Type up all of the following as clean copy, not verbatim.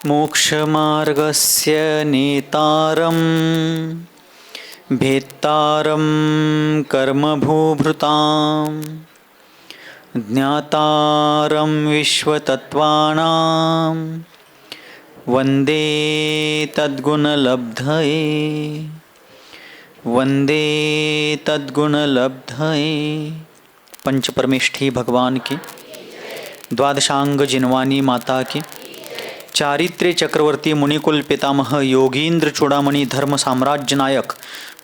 मोक्षमार्गस्य नेतारं भेत्तारं कर्मभूभृतां ज्ञातारं विश्वतत्त्वानां वन्दे तद्गुणलब्धये वन्दे तद्गुणलब्धये। पंचपरमेष्ठी भगवान की, द्वादशांग जिनवानी माता की, चारित्र्य चक्रवर्ती मुनिकुल पितामह योगींद्र चूड़ामणि धर्म साम्राज्य नायक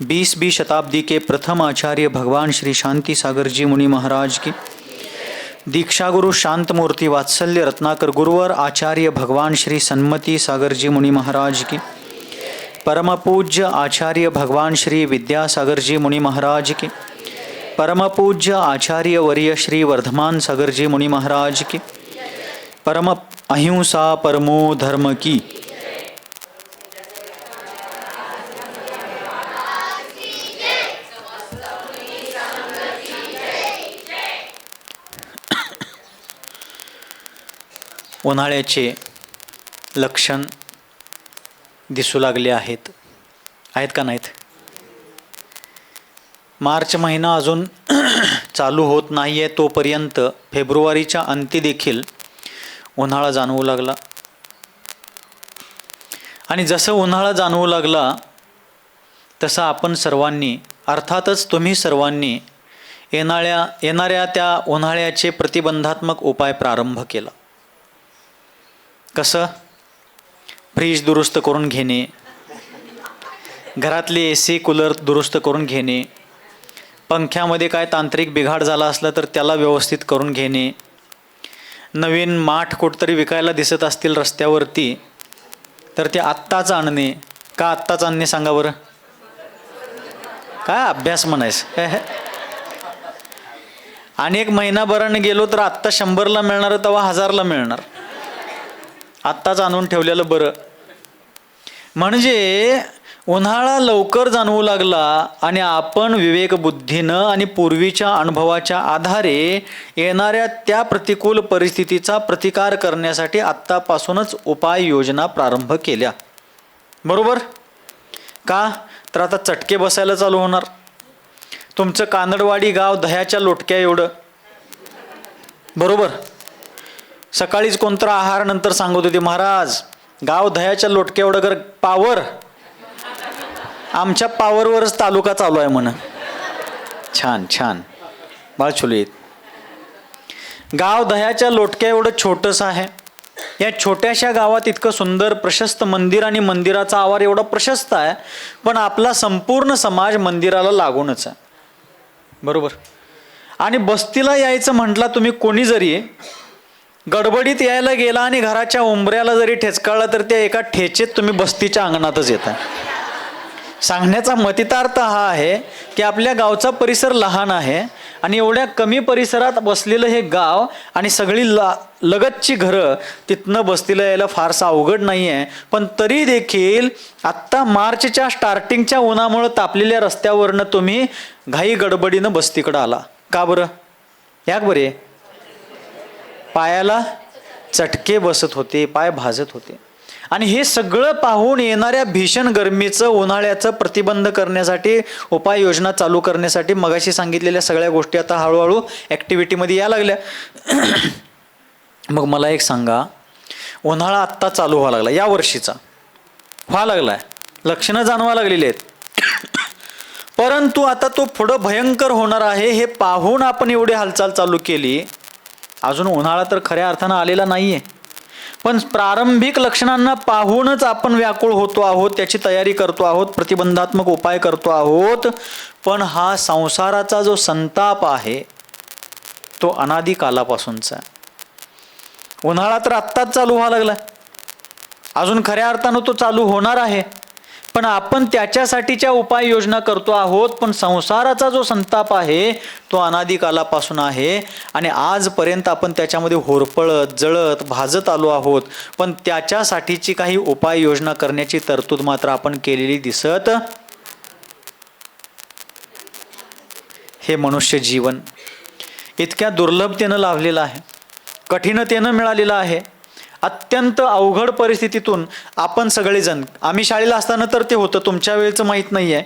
20वीं शताब्दी के प्रथम आचार्य भगवान श्री शांति सागर जी मुनि महाराज की, दीक्षा गुरु शांत मूर्ति वात्सल्य रत्नाकर गुरुवर आचार्य भगवान श्री सन्मति सागर जी मुनि महाराज की, परम पूज्य आचार्य भगवान श्री विद्यासागर जी मुनि महाराज की, परम पूज्य आचार्य वर्य श्री वर्धमान सागर जी मुनि महाराज की, परम अहिंसा परमो धर्म की। उन्हाळ्याचे लक्षण दिसू लागले आहेत का नाहीत? मार्च महिना अजून चालू होत नाही आहे तोपर्यंत फेब्रुवारीच्या अंती देखील उन्हाळा जाणवू लागला. आणि जसं उन्हाळा जाणवू लागला तसं आपण सर्वांनी, अर्थातच तुम्ही सर्वांनी येणाऱ्या त्या उन्हाळ्याचे प्रतिबंधात्मक उपाय प्रारंभ केला. कसं? फ्रीज दुरुस्त करून घेणे, घरातले AC कूलर दुरुस्त करून घेणे, पंख्यामध्ये काय तांत्रिक बिघाड झाला असला तर त्याला व्यवस्थित करून घेणे, नवीन माठ कुठतरी विकायला दिसत असतील रस्त्यावरती तर ते आत्ताच आणणे. का आत्ताच आणणे सांगा बरं? काय अभ्यास म्हणायचं? आणि एक महिनाभराने गेलो तर आत्ता 100ला मिळणार तेव्हा 1000ला मिळणार. आत्ताच आणून ठेवलेलं बरं. म्हणजे उन्हाळा लवकर जाणवू लागला आणि आपण विवेकबुद्धीनं आणि पूर्वीच्या अनुभवाच्या आधारे येणाऱ्या त्या प्रतिकूल परिस्थितीचा प्रतिकार करण्यासाठी आत्तापासूनच उपाययोजना प्रारंभ केल्या. बरोबर? का? तर आता चटके बसायला चालू होणार. तुमचं कानडवाडी गाव दह्याच्या लोटक्या एवढं. बरोबर? सकाळीच कोणतं आहार नंतर सांगत होते, महाराज गाव दह्याच्या लोटक्या एवढं कर पावर. आमच्या पावरवरच तालुका चालू आहे म्हण. छान छान, बाळ छुलीत. गाव दह्याच्या लोटक्या एवढं छोटंसं आहे. या छोट्याशा गावात इतकं सुंदर प्रशस्त मंदिर आणि मंदिराचा आवार एवढा प्रशस्त आहे, पण आपला संपूर्ण समाज मंदिराला लागूनच आहे. बरोबर? आणि बस्तीला यायचं म्हटलं तुम्ही, कोणी जरी गडबडीत यायला गेला आणि घराच्या उंबऱ्याला जरी ठेचकाळला तर त्या एका ठेचेत तुम्ही बस्तीच्या अंगणातच येता. सांगण्याचा मतितार्थ हा आहे की आपल्या गावचा परिसर लहान आहे आणि एवढ्या कमी परिसरात बसलेलं हे गाव आणि सगळी लगतची घरं, तिथनं बस्तीला यायला फारसा अवघड नाही आहे. पण तरी देखील आत्ता मार्चच्या स्टार्टिंगच्या उन्हामुळं तापलेल्या रस्त्यावरनं तुम्ही घाई गडबडीनं बस्तीकडं आला. का बरं? याक बरे पायाला चटके बसत होते, पाय भाजत होते. आणि हे सगळं पाहून येणाऱ्या भीषण गरमीचं, उन्हाळ्याचं प्रतिबंध करण्यासाठी, उपाययोजना चालू करण्यासाठी मगाशी सांगितलेल्या सगळ्या गोष्टी आता हळूहळू ॲक्टिव्हिटीमध्ये यायला लागल्या. मग मला एक सांगा, उन्हाळा आत्ता चालू व्हायला लागला, या वर्षीचा व्हायला लागला आहे, लक्षणं जाणवा लागलेली आहेत. परंतु आता तो पुढं भयंकर होणार आहे हे पाहून आपण एवढी हालचाल चालू केली. अजून उन्हाळा तर खऱ्या अर्थानं आलेला नाही आहे, पण प्रारंभिक लक्षणांना पाहूनच आपण व्याकुळ होतो आहोत, त्याची तयारी करतो आहोत, प्रतिबंधात्मक उपाय करतो आहोत. पण हा संसाराचा जो संताप आहे तो अनादी कालापासूनचा. उन्हाळा तर आत्ताच चालू व्हायला लागला, अजून खऱ्या अर्थानं तो चालू होणार आहे, पण आपण त्याच्यासाठीच्या उपाययोजना करतो आहोत. पण संसाराचा जो संताप आहे तो अनादी कालापासून आहे आणि आजपर्यंत आपण त्याच्यामध्ये होरपळत जळत भाजत आलो आहोत. पण त्याच्यासाठीची काही उपाययोजना करण्याची तरतूद मात्र आपण केलेली दिसत. हे मनुष्य जीवन इतक्या दुर्लभतेनं लाभलेलं आहे, कठीणतेनं मिळालेलं आहे अत्यंत अवघड परिस्थितीतून आपण सगळेजण, आम्ही शाळेला असताना तर ते होतं, तुमच्या वेळेचं माहीत नाही आहे,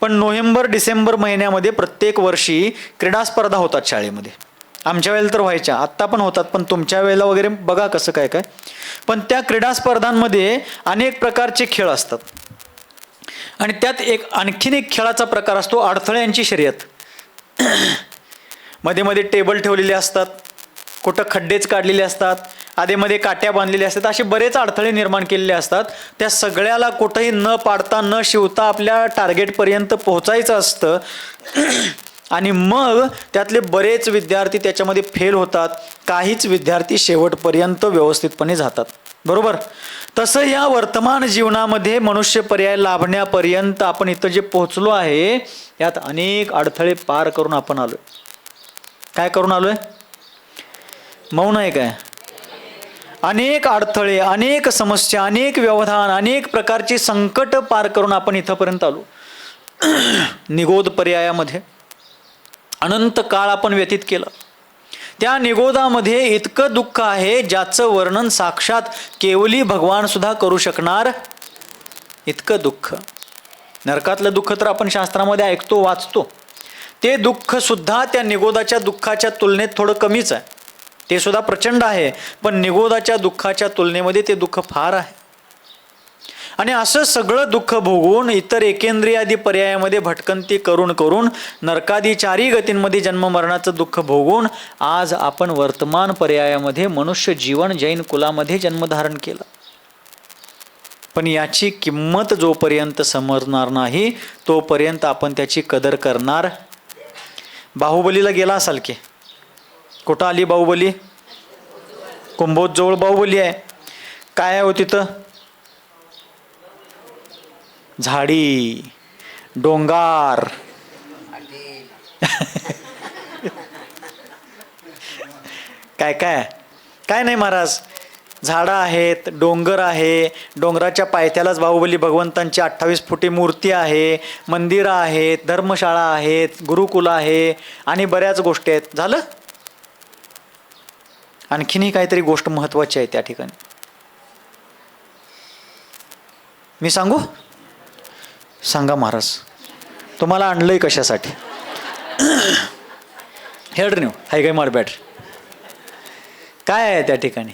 पण नोव्हेंबर डिसेंबर महिन्यामध्ये प्रत्येक वर्षी क्रीडा स्पर्धा होतात शाळेमध्ये. आमच्या वेळेला तर व्हायच्या, आत्ता पण होतात, पण तुमच्या वेळेला वगैरे बघा कसं काय काय. पण त्या क्रीडा स्पर्धांमध्ये अनेक प्रकारचे खेळ असतात आणि त्यात आणखीन एक खेळाचा प्रकार असतो अडथळ्यांची शर्यत. मध्ये मध्ये टेबल ठेवलेले असतात, कुठं खड्डेच काढलेले असतात, आधेमध्ये काट्या बांधलेल्या असतात, असे बरेच अडथळे निर्माण केलेले असतात. त्या सगळ्याला कुठंही न पाडता न शिवता आपल्या टार्गेटपर्यंत पोहोचायचं असतं आणि मग त्यातले बरेच विद्यार्थी त्याच्यामध्ये फेल होतात, काहीच विद्यार्थी शेवटपर्यंत व्यवस्थितपणे जातात. बरोबर. तसं या वर्तमान जीवनामध्ये मनुष्य पर्याय लाभण्यापर्यंत आपण इथं जे पोहोचलो आहे यात अनेक अडथळे पार करून आपण आलोय. काय करून आलोय? मौन आहे काय? अनेक अडथळे, अनेक समस्या, अनेक व्यवधान, अनेक प्रकारची संकट पार करून आपण इथंपर्यंत आलो. निगोद पर्यायामध्ये अनंत काळ आपण व्यतीत केला. त्या निगोदामध्ये इतकं दुःख आहे ज्याचं वर्णन साक्षात केवली भगवान सुद्धा करू शकणार इतकं दुःख. नरकातलं दुःख तर आपण शास्त्रामध्ये ऐकतो, वाचतो. ते दुःख सुद्धा त्या निगोदाच्या दुःखाच्या तुलनेत थोडं कमीच आहे. ते सुद्धा प्रचंड आहे, पण निगोदाच्या दुःखाच्या तुलनेमध्ये ते दुःख फार आहे. आणि असं सगळं दुःख भोगून इतर एकेंद्रियादी पर्यायामध्ये भटकंती करून करून नरकादी चारी गतींमध्ये जन्ममरणाचं दुःख भोगून आज आपण वर्तमान पर्यायामध्ये मनुष्य जीवन जैन कुलामध्ये जन्मधारण केला. पण याची किंमत जोपर्यंत समजणार नाही तोपर्यंत आपण त्याची कदर करणार. बाहुबलीला गेला असाल की, कुठं आली बाहुबली? कुंभोज जवळ बाहुबली आहे. काय आहे हो तिथं? झाडी, डोंगर, काय काय काय नाही महाराज, झाडं आहेत, डोंगर आहे, डोंगराच्या पायथ्यालाच बाहुबली भगवंतांची 28 फुटी मूर्ती आहे, मंदिरं आहेत, धर्मशाळा आहेत, गुरुकुल आहे आणि बऱ्याच गोष्टी आहेत. झालं? आणखीनही काहीतरी गोष्ट महत्वाची आहे त्या ठिकाणी. मी सांगू? सांगा महाराज, तुम्हाला आणलंय कशासाठी? ಹೇಳ್ರಿ ನೀವು हाय ಮಾಡಬೇಡ್ರಿ. काय आहे त्या ठिकाणी?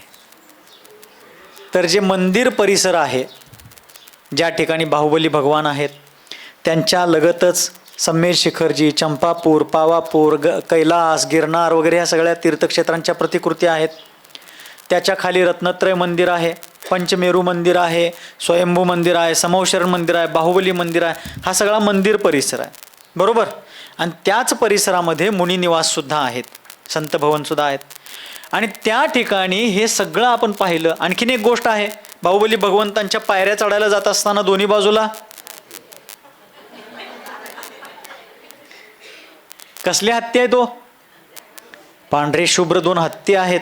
तर जे मंदिर परिसर आहे, ज्या ठिकाणी बाहुबली भगवान आहेत, त्यांच्या लगतच सम्मेर शिखरजी, चंपापूर, पावापूर, कैलास, गिरनार वगैरे ह्या सगळ्या तीर्थक्षेत्रांच्या प्रतिकृती आहेत. त्याच्या खाली रत्नत्रय मंदिर आहे, पंचमेरू मंदिर आहे, स्वयंभू मंदिर आहे, समौशरण मंदिर आहे, बाहुबली मंदिर आहे. हा सगळा मंदिर परिसर आहे. बरोबर. आणि त्याच परिसरामध्ये मुनिनिवाससुद्धा आहेत, संत भवनसुद्धा आहेत. आणि त्या ठिकाणी हे सगळं आपण पाहिलं. आणखीन एक गोष्ट आहे, बाहुबली भगवंतांच्या पायऱ्या चढायला जात असताना दोन्ही बाजूला कसले हत्ती आहेत? तो पांढरे शुभ्र 2 हत्ती आहेत.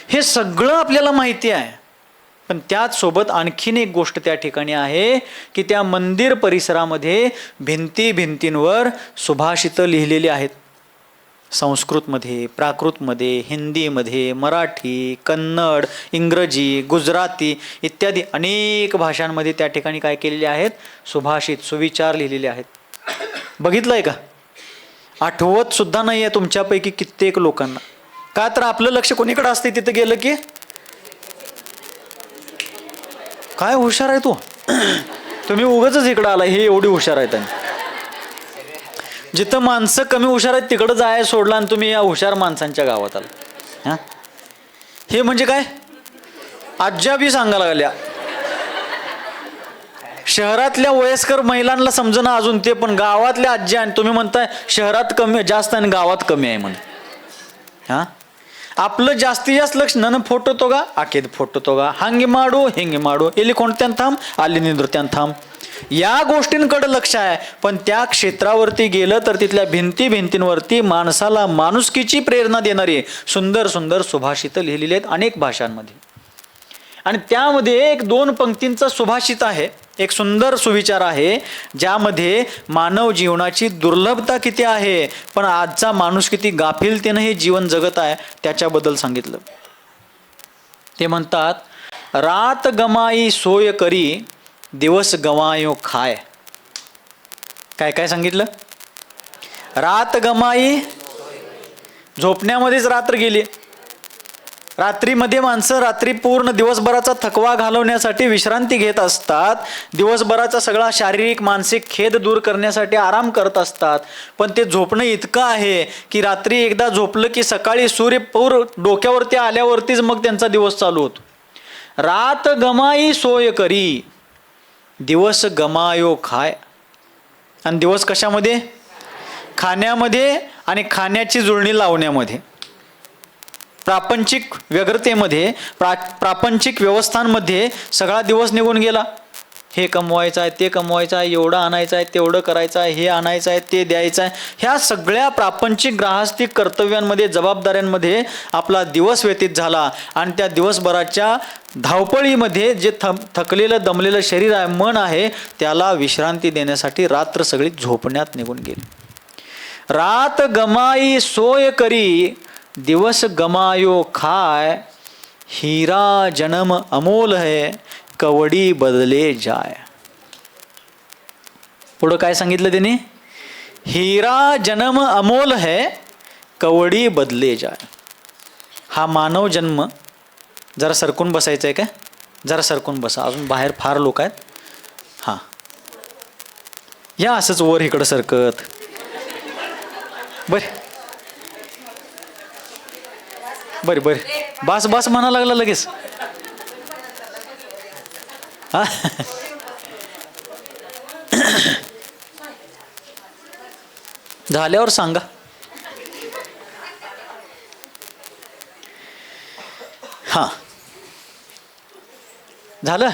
हे सगळं आपल्याला माहिती आहे. पण त्याच सोबत आणखीन एक गोष्ट त्या ठिकाणी आहे की त्या मंदिर परिसरामध्ये भिंतींवर सुभाषितं लिहिलेली आहेत. संस्कृतमध्ये, प्राकृतमध्ये, हिंदीमध्ये, मराठी, कन्नड, इंग्रजी, गुजराती इत्यादी अनेक भाषांमध्ये त्या ठिकाणी काय केलेले आहेत? सुभाषित, सुविचार लिहिलेले आहेत. बघितलंय का? आठवत सुद्धा नाही आहे तुमच्यापैकी कित्येक लोकांना. का तर आपलं लक्ष कोणीकडे असते तिथं गेलं की काय हुशार आहे तू, तुम्ही उगाचच इकडं आला, हे एवढी हुशार आहेत. जिथं माणसं कमी हुशार आहेत तिकडं जाय सोडला आणि तुम्ही या हुशार माणसांच्या गावात आला. हां, हे म्हणजे काय? आज्या बी सांगायला लागल्या. शहरातल्या वयस्कर महिलांना समजना अजून ते, पण गावातल्या आज्या आणि तुम्ही म्हणताय शहरात कमी जास्त आणि गावात कमी आहे म्हणून. हां, आपलं जास्तीत जास्त लक्ष नन फोटो तोगा आकेद फोटो तोगा, हंगे माडू हिंगे माडू, एली कोणत्यान थांब आली निंद्रत्यान थांब, या गोष्टींकडे लक्ष आहे. पण त्या क्षेत्रावरती गेलं तर तिथल्या भिंतींवरती माणसाला माणुसकीची प्रेरणा देणारी सुंदर सुंदर सुभाषितं लिहिलेली आहेत अनेक भाषांमध्ये. आणि त्यामध्ये एक 2 पंक्तींचा सुभाषित आहे, एक सुंदर सुविचार आहे ज्यामध्ये मानव जीवनाची दुर्लभता किती आहे, पण आजचा माणूस किती गाफिलतेनं हे जीवन जगत आहे त्याच्याबद्दल सांगितलं. ते म्हणतात रात गमाई सोय करी दिवस गमायो खाय. काय काय सांगितलं? रात गमाई, झोपण्यामध्येच रात्र गेली. रात्रीमध्ये माणसं रात्री पूर्ण दिवसभराचा थकवा घालवण्यासाठी विश्रांती घेत असतात, दिवसभराचा सगळा शारीरिक मानसिक खेद दूर करण्यासाठी आराम करत असतात. पण ते झोपणं इतकं आहे की रात्री एकदा झोपलं की सकाळी सूर्य पूर डोक्यावरती आल्यावरतीच मग त्यांचा दिवस चालू होतो. रात गमाई सोय करी दिवस गमायो खाय. आणि दिवस कशामध्ये? खाण्यामध्ये आणि खाण्याची जुळणी लावण्यामध्ये, प्रापंचिक व्यग्रतेमध्ये, प्रापंचिक व्यवस्थांमध्ये सगळा दिवस निघून गेला. हे कमवायचं आहे, ते कमवायचं आहे, एवढं आणायचं आहे, तेवढं करायचं आहे, हे आणायचं आहे, ते द्यायचं आहे, ह्या सगळ्या प्रापंचिक ग्राहस्थिक कर्तव्यांमध्ये, जबाबदाऱ्यांमध्ये आपला दिवस व्यतीत झाला. आणि त्या दिवसभराच्या धावपळीमध्ये जे थकलेलं दमलेलं शरीर आहे, मन आहे, त्याला विश्रांती देण्यासाठी रात्र सगळी झोपण्यात निघून गेली. रात गमाई सोय करी दिवस गमायो खाय. हीरा जन्म अमोल है कवडी बदले जाय. पुढं काय सांगितलं त्यांनी? हीरा जन्म अमोल है कवडी बदले जाय. हा मानव जन्म, जरा सरकून बसायचं आहे काय? जरा सरकून बसा, अजून बाहेर फार लोक आहेत. हां, या असंच वर इकडं सरकत. बर बर बर, बास बास म्हणा लागला लगेच. हा झाल्यावर सांगा. हा झालं.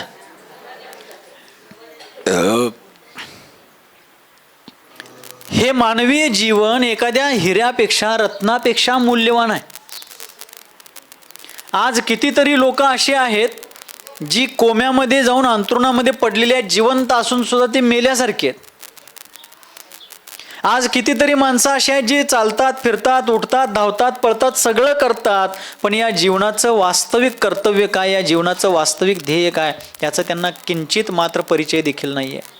हे मानवीय जीवन एखाद्या हिऱ्यापेक्षा, रत्नापेक्षा मूल्यवान आहे. आज कितीतरी लोक अशी आहेत जी कोम्यामध्ये जाऊन अंथरुणामध्ये पडलेली आहेत, जिवंत असून सुद्धा ते मेल्यासारखे आहेत. आज कितीतरी माणसं अशी आहेत जी चालतात, फिरतात, उठतात, धावतात, पळतात, सगळं करतात, पण या जीवनाचं वास्तविक कर्तव्य काय, या जीवनाचं वास्तविक ध्येय काय, याचा त्यांना किंचित मात्र परिचय देखील नाही आहे.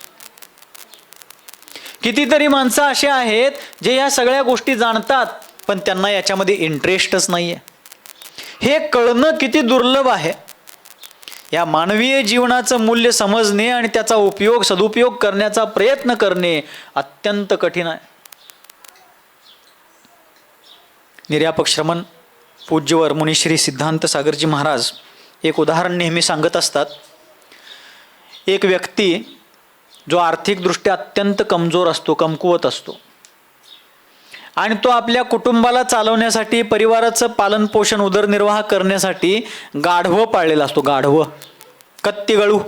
कितीतरी माणसं अशी आहेत जे या सगळ्या गोष्टी जाणतात, पण त्यांना याच्यामध्ये इंटरेस्टच नाही आहे. हे कळणं किती दुर्लभ आहे. या मानवीय जीवनाचं मूल्य समजणे आणि त्याचा उपयोग, सदुपयोग करण्याचा प्रयत्न करणे अत्यंत कठीण आहे. निर्यापक श्रमण पूज्यवर मुनिश्री सिद्धांत सागरजी महाराज एक उदाहरण नेहमी सांगत असतात. एक व्यक्ती जो आर्थिकदृष्ट्या अत्यंत कमजोर असतो, कमकुवत असतो, आणि तो आपल्या कुटुंबाला चालवण्यासाठी, परिवाराचं पालनपोषण, उदरनिर्वाह करण्यासाठी गाढवं पाळलेला असतो. गाढवं, कत्तीगळू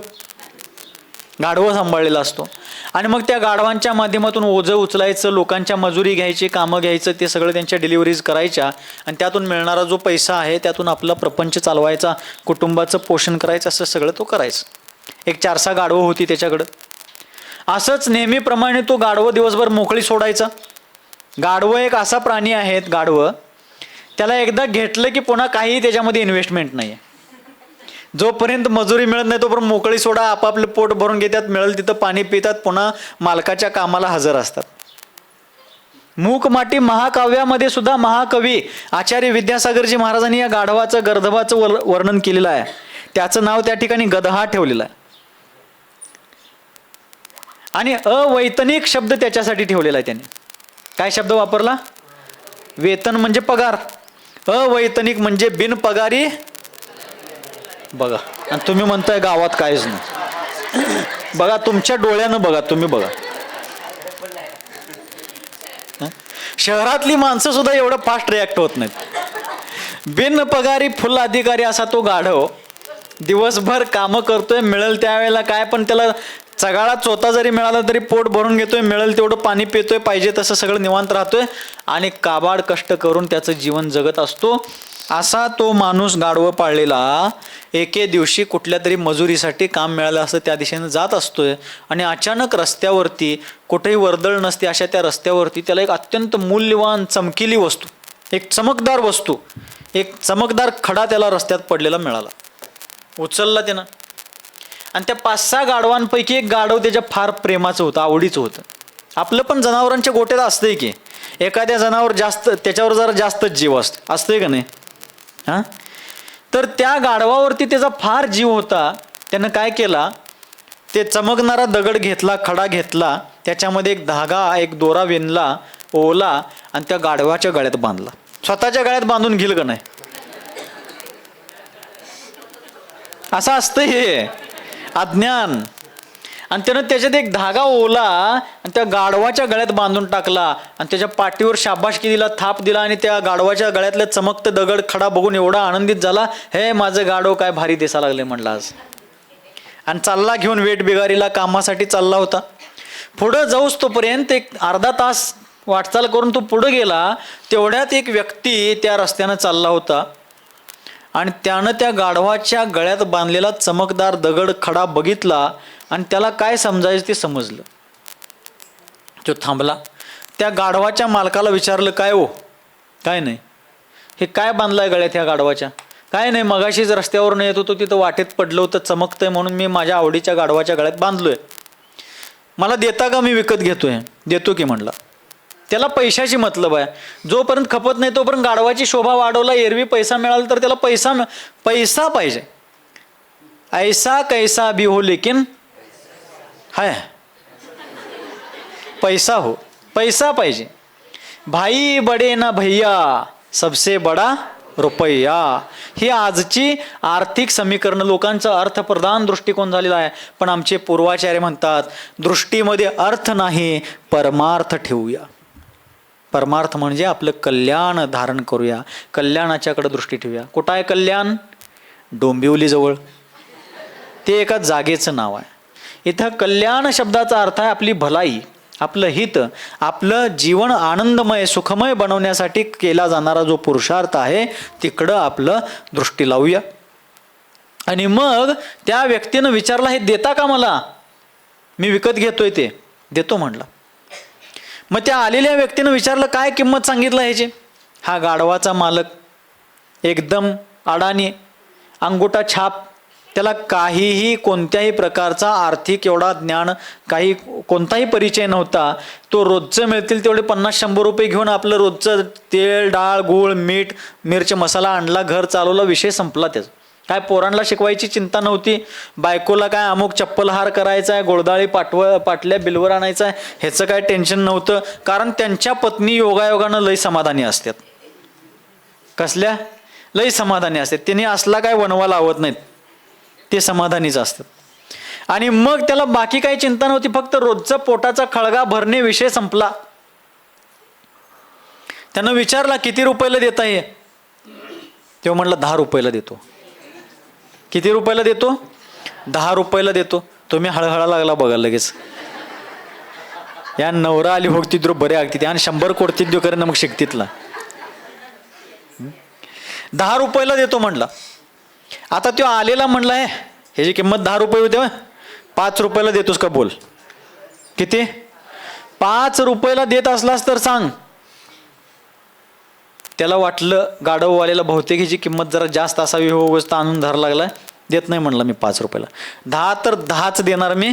गाढवं सांभाळलेला असतो. आणि मग त्या गाढवांच्या माध्यमातून ओझं उचलायचं, लोकांच्या मजुरी घ्यायची, कामं घ्यायचं, ते सगळं त्यांच्या डिलिव्हरीज करायच्या, आणि त्यातून मिळणारा जो पैसा आहे त्यातून आपला प्रपंच चालवायचा, कुटुंबाचं पोषण करायचं, असं सगळं तो करायचं. एक 4-6 गाढवं होती त्याच्याकडं. असंच नेहमीप्रमाणे तो गाढवं दिवसभर मोकळी सोडायचा. गाढवं एक असा प्राणी आहेत, गाढवं, त्याला एकदा घेतलं की पुन्हा काही त्याच्यामध्ये इन्व्हेस्टमेंट नाही आहे. जोपर्यंत मजुरी मिळत नाही तोपर्यंत मोकळी सोडा, आपापलं पोट भरून घेतात, मिळेल तिथं पाणी पितात, पुन्हा मालकाच्या कामाला हजर असतात. मूक माटी महाकाव्यामध्ये सुद्धा महाकवी आचार्य विद्यासागरजी महाराजांनी या गाढवाचं, गर्दभाचं वर्णन केलेलं आहे. त्याचं नाव त्या ठिकाणी गदहा ठेवलेलं आहे. आणि अवैतनिक शब्द त्याच्यासाठी ठेवलेला आहे त्याने. काय शब्द वापरला? वेतन म्हणजे पगार, अवैतनिक म्हणजे बिनपगारी. बघा, आणि तुम्ही म्हणताय गावात काहीच नाही. बघा, तुमच्या डोळ्यानं बघा, तुम्ही बघा. शहरातली माणसं सुद्धा एवढं फास्ट रिॲक्ट होत नाहीत. बिनपगारी फुल अधिकारी असा तो गाढव दिवसभर कामं करतोय, मिळेल त्यावेळेला काय, पण त्याला चगाळा चोता जरी मिळाला तरी पोट भरून घेतोय, मिळेल तेवढं पाणी पितोय, पाहिजे तसं सगळं निवांत राहतोय, आणि काबाड कष्ट करून त्याचं जीवन जगत असतो. असा तो माणूस, गाढवं पाळलेला, एके दिवशी कुठल्या तरी मजुरीसाठी काम मिळालं असं त्या दिशेनं जात असतोय, आणि अचानक रस्त्यावरती, कुठेही वर्दळ नसते अशा त्या रस्त्यावरती त्याला एक अत्यंत मूल्यवान चमकिली वस्तू, एक चमकदार वस्तू, एक चमकदार खडा त्याला रस्त्यात पडलेला मिळाला. उचलला त्यानं. आणि त्या 5-6 गाढवांपैकी एक गाढव त्याच्या फार प्रेमाचं होतं, आवडीचं होतं. आपलं पण जनावरांच्या गोट्यात असतंय की एखाद्या जनावर जास्त त्याच्यावर जरा जास्तच जीव असतंय का नाही हां. तर त्या गाढवावरती त्याचा फार जीव होता. त्यानं काय केला, ते चमकणारा दगड घेतला, खडा घेतला, त्याच्यामध्ये एक धागा, एक दोरा विणला, ओला आणि त्या गाढवाच्या गळ्यात बांधला. स्वतःच्या गळ्यात बांधून घेईल का नाही, असं असतं हे अज्ञान. आणि त्यानं त्याच्यात एक धागा ओला आणि त्या गाढवाच्या गळ्यात बांधून टाकला आणि त्याच्या पाठीवर शाबासकी दिला, थाप दिला. आणि त्या गाढवाच्या गळ्यातलं चमकतं दगड खडा बघून एवढा आनंदित झाला, हे माझं गाढव काय भारी दिसा लागले म्हणला आज. आणि चालला घेऊन वेट बिगारीला, कामासाठी चालला होता. पुढं जाऊस तोपर्यंत एक अर्धा तास वाटचाल करून तो पुढं गेला. तेवढ्यात एक व्यक्ती त्या रस्त्यानं चालला होता आणि त्यानं त्या गाढवाच्या गळ्यात बांधलेला चमकदार दगड खडा बघितला आणि त्याला काय समजायचं ते समजलं. तो थांबला. त्या गाढवाच्या मालकाला विचारलं, काय हो, काय नाही, हे काय बांधलंय गळ्यात ह्या गाढवाच्या? काय नाही, मगाशीच रस्त्यावरून येत होतो, तिथं वाटेत पडलं होतं, चमकतंय म्हणून मी माझ्या आवडीच्या गाढवाच्या गळ्यात बांधलोय. मला देता का, मी विकत घेतोय. देतो की म्हणला. त्याला पैशाची मतलब आहे. जोपर्यंत खपत नाही तोपर्यंत गाढवाची शोभा वाढवला, एरवी पैसा मिळाला तर त्याला पैसा पाहिजे. ऐसा कैसा भी हो लेकिन है पैसा हो, पैसा पाहिजे. भाई बडे ना भैया, सबसे बडा रुपया. ही आजची आर्थिक समीकरण, लोकांचा अर्थप्रधान दृष्टिकोन झालेला आहे. पण आमचे पूर्वाचार्य म्हणतात, दृष्टीमध्ये अर्थ नाही, परमार्थ ठेवूया. परमार्थ म्हणजे आपलं कल्याण धारण करूया, कल्याणाच्याकडे दृष्टी ठेवूया. कुठं आहे कल्याण? डोंबिवलीजवळ. ते एका जागेचं नाव आहे. इथं कल्याण शब्दाचा अर्थ आहे आपली भलाई, आपलं हित, आपलं जीवन आनंदमय सुखमय बनवण्यासाठी केला जाणारा जो पुरुषार्थ आहे, तिकडं आपलं दृष्टी लावूया. आणि मग त्या व्यक्तीनं विचारला, हे देता का मला? मी विकत घेतोय. ते देतो म्हणला. मग त्या आलेल्या व्यक्तीनं विचारलं, काय किंमत सांगितलं ह्याची? हा गाढवाचा मालक एकदम अडाणी, अंगुठा छाप, त्याला काहीही कोणत्याही प्रकारचा आर्थिक एवढा ज्ञान, काही कोणताही परिचय नव्हता. तो रोजचं मिळतील तेवढे 50-100 रुपये घेऊन आपलं रोजचं तेल, डाळ, गूळ, मीठ, मिरची, मसाला आणला, घर चालवला, विषय संपला त्याचा. काय पोरांना शिकवायची चिंता नव्हती, बायकोला काय अमुक चप्पल हार करायचा आहे, गोळदाळी पाटल्या बिलवर आणायचा आहे, ह्याचं काय टेन्शन नव्हतं. कारण त्यांच्या पत्नी योगायोगानं लय समाधानी असतात. कसल्या? लय समाधानी असतात. त्यांनी असला काय वनवा लावत नाहीत, ते समाधानीच असतात. आणि मग त्याला बाकी काही चिंता नव्हती, फक्त रोजचा पोटाचा खळगा भरणे, विषय संपला. त्यानं विचारला, किती रुपयाला देता हे? तेव्हा म्हणला 10 रुपयाला देतो. किती रुपयाला देतो? 10 रुपयाला देतो. तुम्ही हळहळा लागला बघा लगेच. या नवरा आली होती बरे अगदी आणि 100 कोटी देऊ करे ना मग शिकतीतला. 10 रुपयाला देतो म्हणला. आता तो आलेला म्हणला, आहे ह्याची किंमत 10 रुपये होते, 5 रुपयाला देतोस का बोल? किती? 5 रुपयाला देत असलास तर सांग. त्याला वाटलं गाढववाल्याला बहुतेक ह्याची किंमत जरा जास्त असावी, हो गोष्ट आणून धर लागला. देत नाही म्हणला मी 5 रुपयाला. 10 तर 10च देणार मी,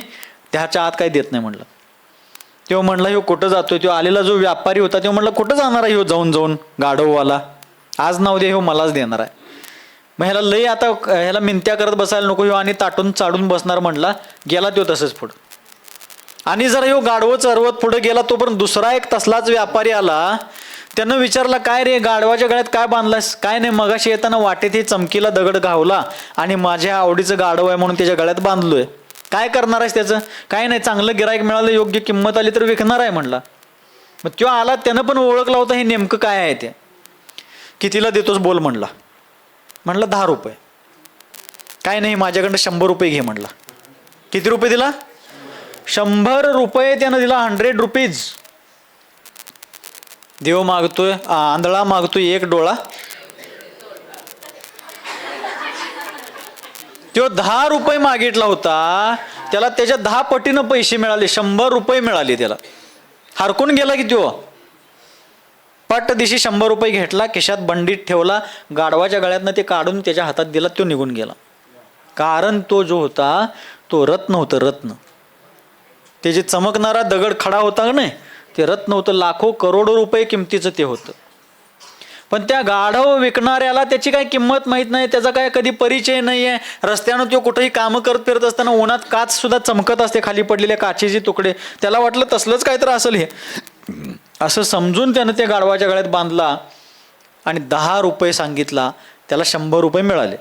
त्याच्या आत काही देत नाही म्हणलं. तेव्हा म्हणला, ह्यो कुठं जातोय? तो आलेला जो व्यापारी होता तेव्हा म्हणला, कुठं जाणार आहे ह्यो जाऊन जाऊन गाढववाला? आज नाव दे, ह्यो मलाच देणार आहे. मग ह्याला लई आता ह्याला मिनत्या करत बसायला नको, ह्यो आणि ताटून चाडून बसणार म्हणला. गेला तो तसंच पुढं. आणि जरा ह्यो गाढवं चरवत पुढे गेला, तोपर्यंत दुसरा एक तसलाच व्यापारी आला. त्यानं विचारला, काय रे गाढवाच्या गळ्यात काय बांधलास? काय नाही, मगाशी येताना वाटेत हे चमकीला दगड घावला आणि माझ्या आवडीचं गाढव आहे म्हणून त्याच्या गळ्यात बांधलोय. काय करणार आहेस त्याचं? काय नाही, चांगलं गिराईक मिळालं, योग्य किंमत आली तर विकणार आहे म्हणला. मग तो आला, त्यानं पण ओळखला होता हे नेमकं काय आहे ते. कितीला देतोस बोल म्हणला. म्हणलं 10 रुपये. काय नाही, माझ्याकडनं 100 रुपये घे म्हणला. किती रुपये दिला? 100 रुपये त्यानं दिला. 100 रुपीज. देव मागतोय, आंधळा मागतोय 1 डोळा. तो 10 रुपये मागितला होता, त्याला त्याच्या 10 पटीनं पैसे मिळाले. 100 रुपये मिळाले त्याला. हरकून गेला की तो. पट दिशी 100 रुपये घेतला, खिशात बंडीत ठेवला, गाढवाच्या गळ्यातनं ते काढून त्याच्या हातात दिला, तो निघून गेला. कारण तो जो होता तो रत्न होतं, रत्न. ते जे चमकणारा दगड खडा होता का नाही, ते रत्न होतं, लाखो करोडो रुपये किमतीचं ते होतं. पण त्या गाढव विकणाऱ्याला त्याची काय किंमत माहीत नाही, त्याचा काय कधी परिचय नाही आहे. रस्त्यानं तो कुठेही कामं करत फिरत असताना उन्हात काच सुद्धा चमकत असते, खाली पडलेले काचेचे तुकडे. त्याला वाटलं तसलंच काय तर असेल हे, असं समजून त्यानं त्या गाढवाच्या गळ्यात बांधला आणि 10 रुपये सांगितला. त्याला 100 रुपये मिळाले.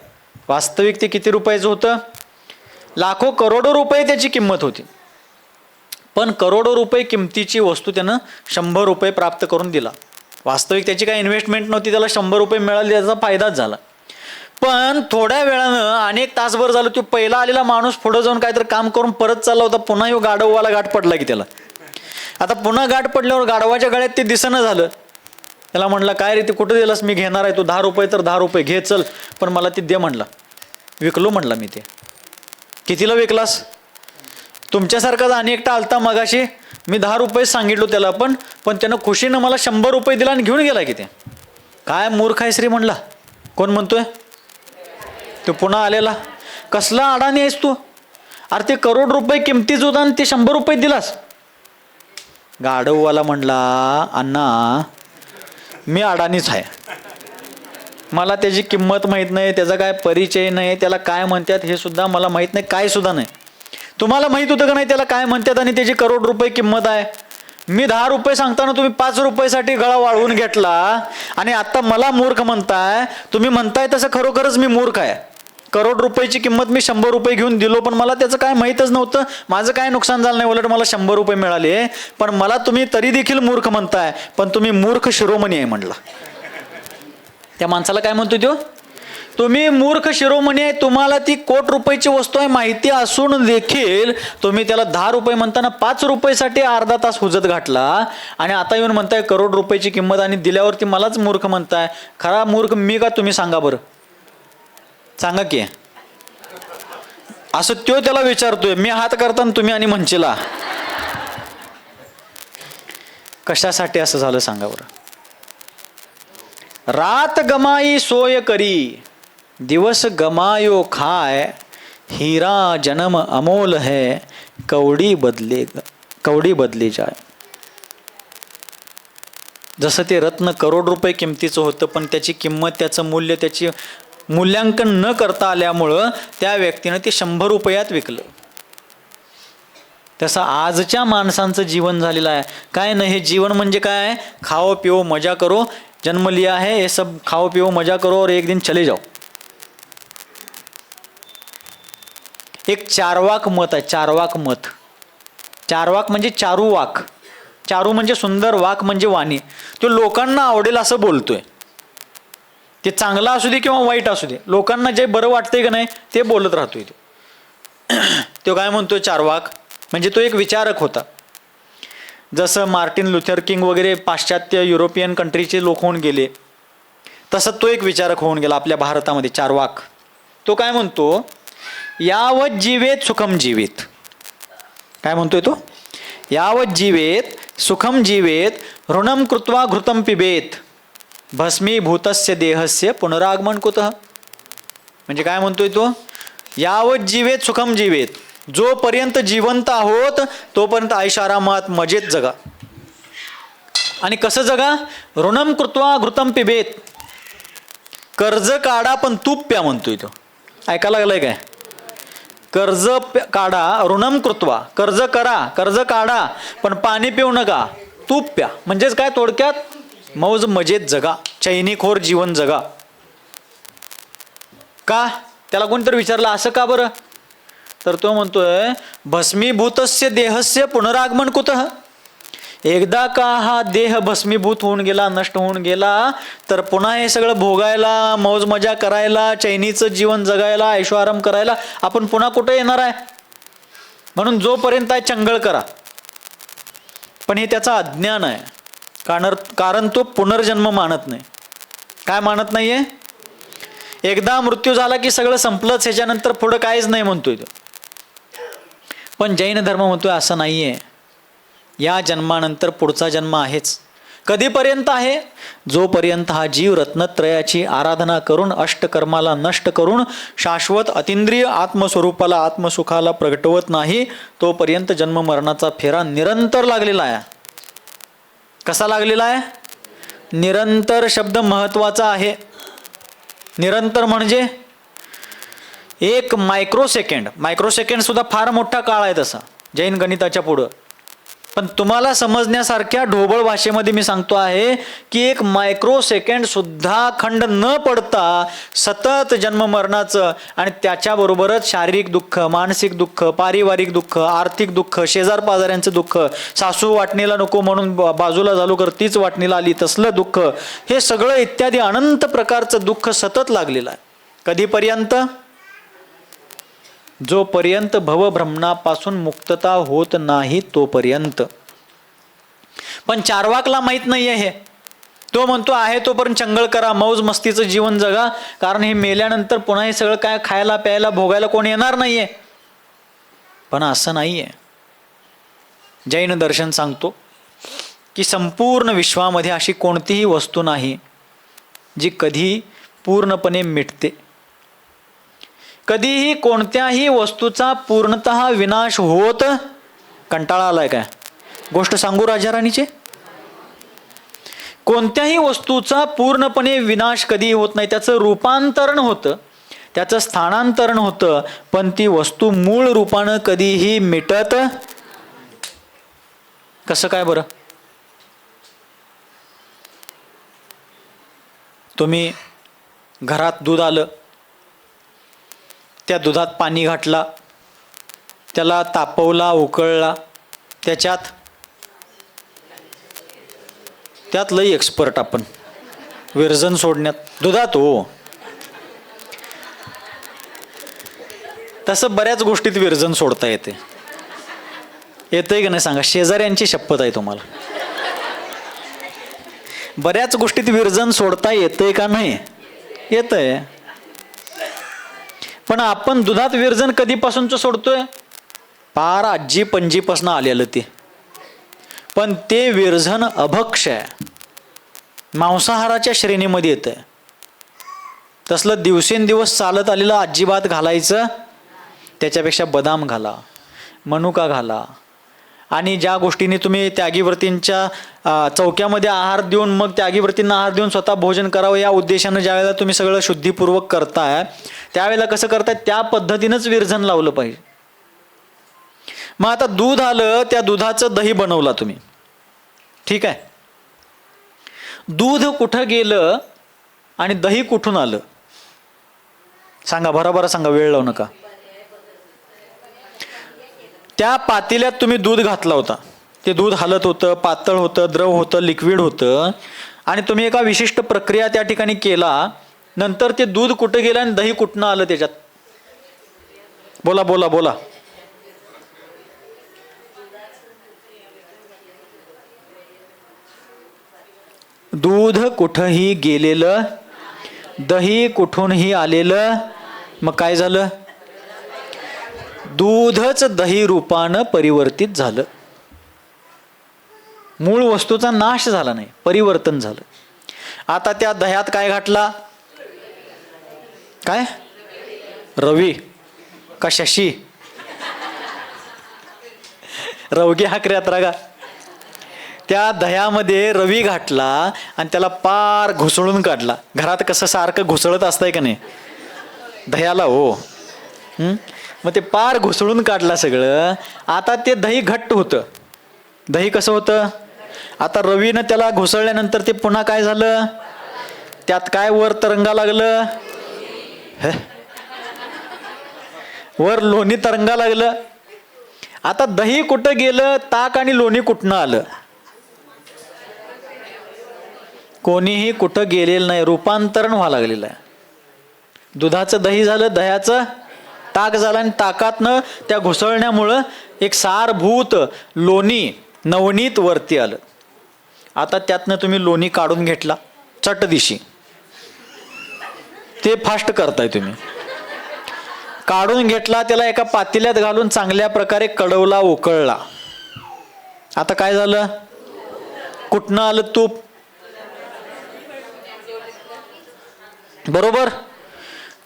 वास्तविक ते किती रुपयाचं होतं? लाखो करोडो रुपये त्याची किंमत होती. पण करोडो रुपये किमतीची वस्तू त्यानं 100 रुपये प्राप्त करून दिला. वास्तविक त्याची काही इन्व्हेस्टमेंट नव्हती, त्याला 100 रुपये मिळाले, त्याचा फायदाच झाला. पण थोड्या वेळानं, अनेक तासभर झालं, तो पहिला आलेला माणूस पुढं जाऊन काहीतरी काम करून परत चालला होता. पुन्हा ह्यो गाढववाला गाठ पडला की त्याला. आता पुन्हा गाठ पडल्यावर गाढवाच्या गळ्यात ते दिसणं झालं. त्याला म्हणला, काय रे ते कुठं दिलंस? मी घेणार आहे. तू 10 रुपये तर 10 रुपये घे, चल, पण मला ते दे म्हणला. विकलो म्हणला मी ते. कितीला विकलास? तुमच्यासारखाच अनेकटा आलता मगाशी, मी 10 रुपये सांगितलो त्याला, पण त्यानं खुशीनं मला 100 रुपये दिला आणि घेऊन गेला की ते. काय मूर्ख आहे श्री म्हणला. कोण म्हणतोय? तो पुन्हा आलेला. कसला अडाणी आहेस तू? अरे ते करोड रुपये किमतीच होता आणि ते 100 रुपये दिलास. गाढववाला म्हणला, अण्णा मी अडाणीच आहे, मला त्याची किंमत माहीत नाही, त्याचा काय परिचय नाही, त्याला काय म्हणतात हे सुद्धा मला माहीत नाही, काय सुद्धा नाही. तुम्हाला माहीत होतं का नाही त्याला काय म्हणतात आणि त्याची करोड रुपये किंमत आहे? मी 10 रुपये सांगताना तुम्ही 5 रुपयासाठी गळा वाळवून घेतला आणि आता मला मूर्ख म्हणताय. तुम्ही म्हणताय तसं खरोखरच मी मूर्ख आहे. करोड रुपयाची किंमत मी 100 रुपये घेऊन दिलो, पण मला त्याचं काय माहीतच नव्हतं. माझं काय नुकसान झालं नाही, उलट मला 100 रुपये मिळाले. पण मला तुम्ही तरी देखील मूर्ख म्हणताय, पण तुम्ही मूर्ख शिरोमणी आहे म्हणला. त्या माणसाला काय म्हणतो तो? तुम्ही मूर्ख शिरोमणी आहे, तुम्हाला ती कोट रुपयाची वस्तू आहे माहिती असून देखील तुम्ही त्याला 10 रुपये म्हणताना 5 रुपयासाठी अर्धा तास हुजत घातला आणि आता येऊन म्हणताय करोड रुपयाची किंमत आणि दिल्यावरती मलाच मूर्ख म्हणताय. खरा मूर्ख मी का तुम्ही? सांगा बरं, सांगा की. असं तो त्याला विचारतोय. मी हात करताना तुम्ही आणि म्हणशीला. कशासाठी असं झालं सांगा बरं. रात गमाई सोय करी, दिवस गमायो खाय, हीरा जन्म अमोल है, कवडी बदली जाय. जसं ते रत्न करोड रुपये किमतीचं होतं, पण त्याची किंमत, त्याचं मूल्य, त्याची मूल्यांकन न करता आल्यामुळं त्या व्यक्तीनं ते 100 रुपयात विकलं. तसं आजच्या माणसांचं जीवन झालेलं आहे. काय नाही, हे जीवन म्हणजे काय? खाओ पिओ मजा करो, जन्म लिया है ये सब, खाओ पिओ मजा करो और एक दिन चले जाओ. एक चारवाक मत आहे, चारवाक मत. चारवाक म्हणजे चारू वाक. चारू म्हणजे सुंदर, वाक म्हणजे वाणी. तो लोकांना आवडेल असं बोलतोय. ते चांगला असू दे किंवा वाईट असू दे, लोकांना जे बरं वाटतंय का नाही ते बोलत राहतोय तो. काय म्हणतोय चारवाक? म्हणजे तो एक विचारक होता. जसं मार्टिन लुथर किंग वगैरे पाश्चात्य युरोपियन कंट्रीचे लोक होऊन गेले, तसं तो एक विचारक होऊन गेला आपल्या भारतामध्ये, चारवाक. तो काय म्हणतो? यावत जीवेत सुखम जीवेत. काय म्हणतोय तो? यावत जीवेत सुखम जीवेत ऋणम कृत्वा घृतम पिबेत, भस्मीभूतस्य देहस्य पुनरागमन कुतः. म्हणजे काय म्हणतोय तो? यावत जीवेत सुखम जीवेत, जोपर्यंत जिवंत आहोत तोपर्यंत ऐशारामात मजेत जगा. आणि कसं जगा? ऋणम कृत्वा घृतम पिबेत, कर्ज काढा पण तूप प्या म्हणतोय तो. ऐकायला लागलाय काय? कर्ज काढा, ऋणम कृत्वा, कर्ज करा, कर्ज काढा, पण पाणी पिऊ नका, तूप प्या. म्हणजेच काय? थोडक्यात मौज मजेत जगा, चैनीखोर जीवन जगा. का? त्याला कोणतरी विचारलं असं का बरं? तर तो म्हणतोय भस्मीभूतस्य देहस्य पुनरागमन कुतः. एकदा का हा देह भस्मीभूत होऊन गेला, नष्ट होऊन गेला, तर पुन्हा हे सगळं भोगायला, मौज मजा करायला, चैनीचं जीवन जगायला, ऐशोआराम करायला आपण पुन्हा कुठे येणार आहे? म्हणून जोपर्यंत आहे चंगळ करा. पण हे त्याचा अज्ञान आहे. कारण तो पुनर्जन्म मानत नाही. काय मानत नाहीये? एकदा मृत्यू झाला की सगळं संपलंच, ह्याच्यानंतर पुढं काहीच नाही म्हणतोय तो. पण जैन धर्म म्हणतोय असं नाहीये. या जन्मानंतर पुढचा जन्म आहेच. कधीपर्यंत आहे? जोपर्यंत हा जीव रत्नत्रयाची आराधना करून अष्टकर्माला नष्ट करून शाश्वत अतिंद्रिय आत्मस्वरूपाला आत्मसुखाला प्रगटवत नाही, तोपर्यंत जन्ममरणाचा फेरा निरंतर लागलेला आहे. कसा लागलेला आहे? निरंतर शब्द महत्वाचा आहे. निरंतर म्हणजे एक मायक्रोसेकंड सुद्धा फार मोठा काळ आहे तसा जैन गणिताच्या पुढं. पण तुम्हाला समजण्यासारख्या ढोबळ भाषेमध्ये मी सांगतो आहे की एक मायक्रोसेकंड सुद्धा खंड न पडता सतत जन्ममरणाचं आणि त्याच्याबरोबरच शारीरिक दुःख, मानसिक दुःख, पारिवारिक दुःख, आर्थिक दुःख, शेजारपाजाऱ्यांचं दुःख, सासू वाटणीला नको म्हणून बाजूला झालो कर तीच वाटणीला आली तसलं दुःख, हे सगळं इत्यादी अनंत प्रकारचं दुःख सतत लागलेलं आहे. कधीपर्यंत? जोपर्यंत भवभ्रमणापासून मुक्तता होत नाही तोपर्यंत. पण चार्वाकला माहीत नाहीये हे. तो म्हणतो आहे तोपर्यंत चंगळ करा, मौज मस्तीचं जीवन जगा, कारण हे मेल्यानंतर पुन्हा हे सगळं काय खायला प्यायला भोगायला कोण येणार नाहीये. पण असं नाहीये. जैन दर्शन सांगतो की संपूर्ण विश्वामध्ये अशी कोणतीही वस्तू नाही जी कधी पूर्णपणे मिटते. कधीही कोणत्याही वस्तूचा पूर्णतः विनाश होत. कंटाळा आलाय काय? गोष्ट सांगू राजाराणीचे? कोणत्याही वस्तूचा पूर्णपणे विनाश कधी होत नाही. त्याचं रूपांतरण होतं, त्याचं स्थानांतरण होतं, पण ती वस्तू मूळ रूपानं कधीही मिटत. कसं काय बरं? तुम्ही घरात दूध आलं, त्या दुधात पाणी घातला, त्याला तापवला, उकळला, त्यात लई एक्सपर्ट आपण विरजन सोडण्यात. दुधात हो, तसं बऱ्याच गोष्टीत विरजन सोडता येते. येतंय की नाही सांगा? शेजाऱ्यांची शपथ आहे तुम्हाला. बऱ्याच गोष्टीत विरजन सोडता येतंय का नाही? येतंय. पण आपण दुधात विरजन कधीपासूनच सोडतोय? पार आजी पणजीपासून आलेलं ते. पण ते विरजन अभक्ष आहे, मांसाहाराच्या श्रेणीमध्ये येत आहे. तसलं दिवसेंदिवस चालत आलेलं अजिबात घालायचं. त्याच्यापेक्षा बदाम घाला, मनुका घाला, आणि ज्या गोष्टींनी तुम्ही त्यागीव्रतींच्या चौक्यामध्ये आहार देऊन मग त्यागीव्रतींना आहार देऊन स्वतः भोजन करावं या उद्देशानं ज्यावेळेला तुम्ही सगळं शुद्धीपूर्वक करताय त्यावेळेला कसं करताय त्या पद्धतीनंच विरजन लावलं पाहिजे. मग आता दूध आलं, त्या दुधाचं दही बनवला तुम्ही, ठीक आहे. दूध कुठं गेलं आणि दही कुठून आलं? सांगा, बरोबर सांगा, वेळ लावू नका. त्या पातेल्यात तुम्ही दूध घातला होता, ते दूध हलत होतं, पातळ होतं, द्रव होतं, लिक्विड होतं, आणि तुम्ही एका विशिष्ट प्रक्रिया त्या ठिकाणी केला. नंतर ते दूध कुठं गेलं आणि दही कुठनं आलं त्याच्यात? बोला बोला बोला. दूध कुठंही गेलेलं, दही कुठूनही आलेलं, मग काय झालं? दूधच दही रूपानं परिवर्तित झालं. मूळ वस्तूचा नाश झाला नाही, परिवर्तन झालं. आता त्या दह्यात काय घातला? काय? रवी का शशी? रवगी हाकऱ्यात रागा. त्या दह्यामध्ये रवी घातला आणि त्याला पार घुसळून काढला. घरात कसं सारखं घुसळत असतंय का नाही दह्याला? हो. मग ते पार घुसळून काढला सगळं. आता ते दही घट्ट होतं. दही कसं होतं? आता रवीनं त्याला घुसळल्यानंतर ते पुन्हा काय झालं? त्यात काय वर तरंगा लागलं? वर लोणी तरंगा लागलं. आता दही कुठं गेलं? ताक आणि लोणी कुठनं आलं? कोणीही कुठं गेलेलं नाही, रूपांतरण व्हायला लागलेलं आहे. दुधाचं दही झालं, दह्याचं ताक झालं, आणि ताकातनं त्या घुसळण्यामुळं एक सारभूत लोणी नवनीत वरती आलं. आता त्यातनं तुम्ही लोणी काढून घेतला चट दिशी. ते फास्ट करताय तुम्ही. काढून घेतला, त्याला एका पातेल्यात घालून चांगल्या प्रकारे कडवला, उकळला. आता काय झालं? कुठनं आलं तूप? बरोबर.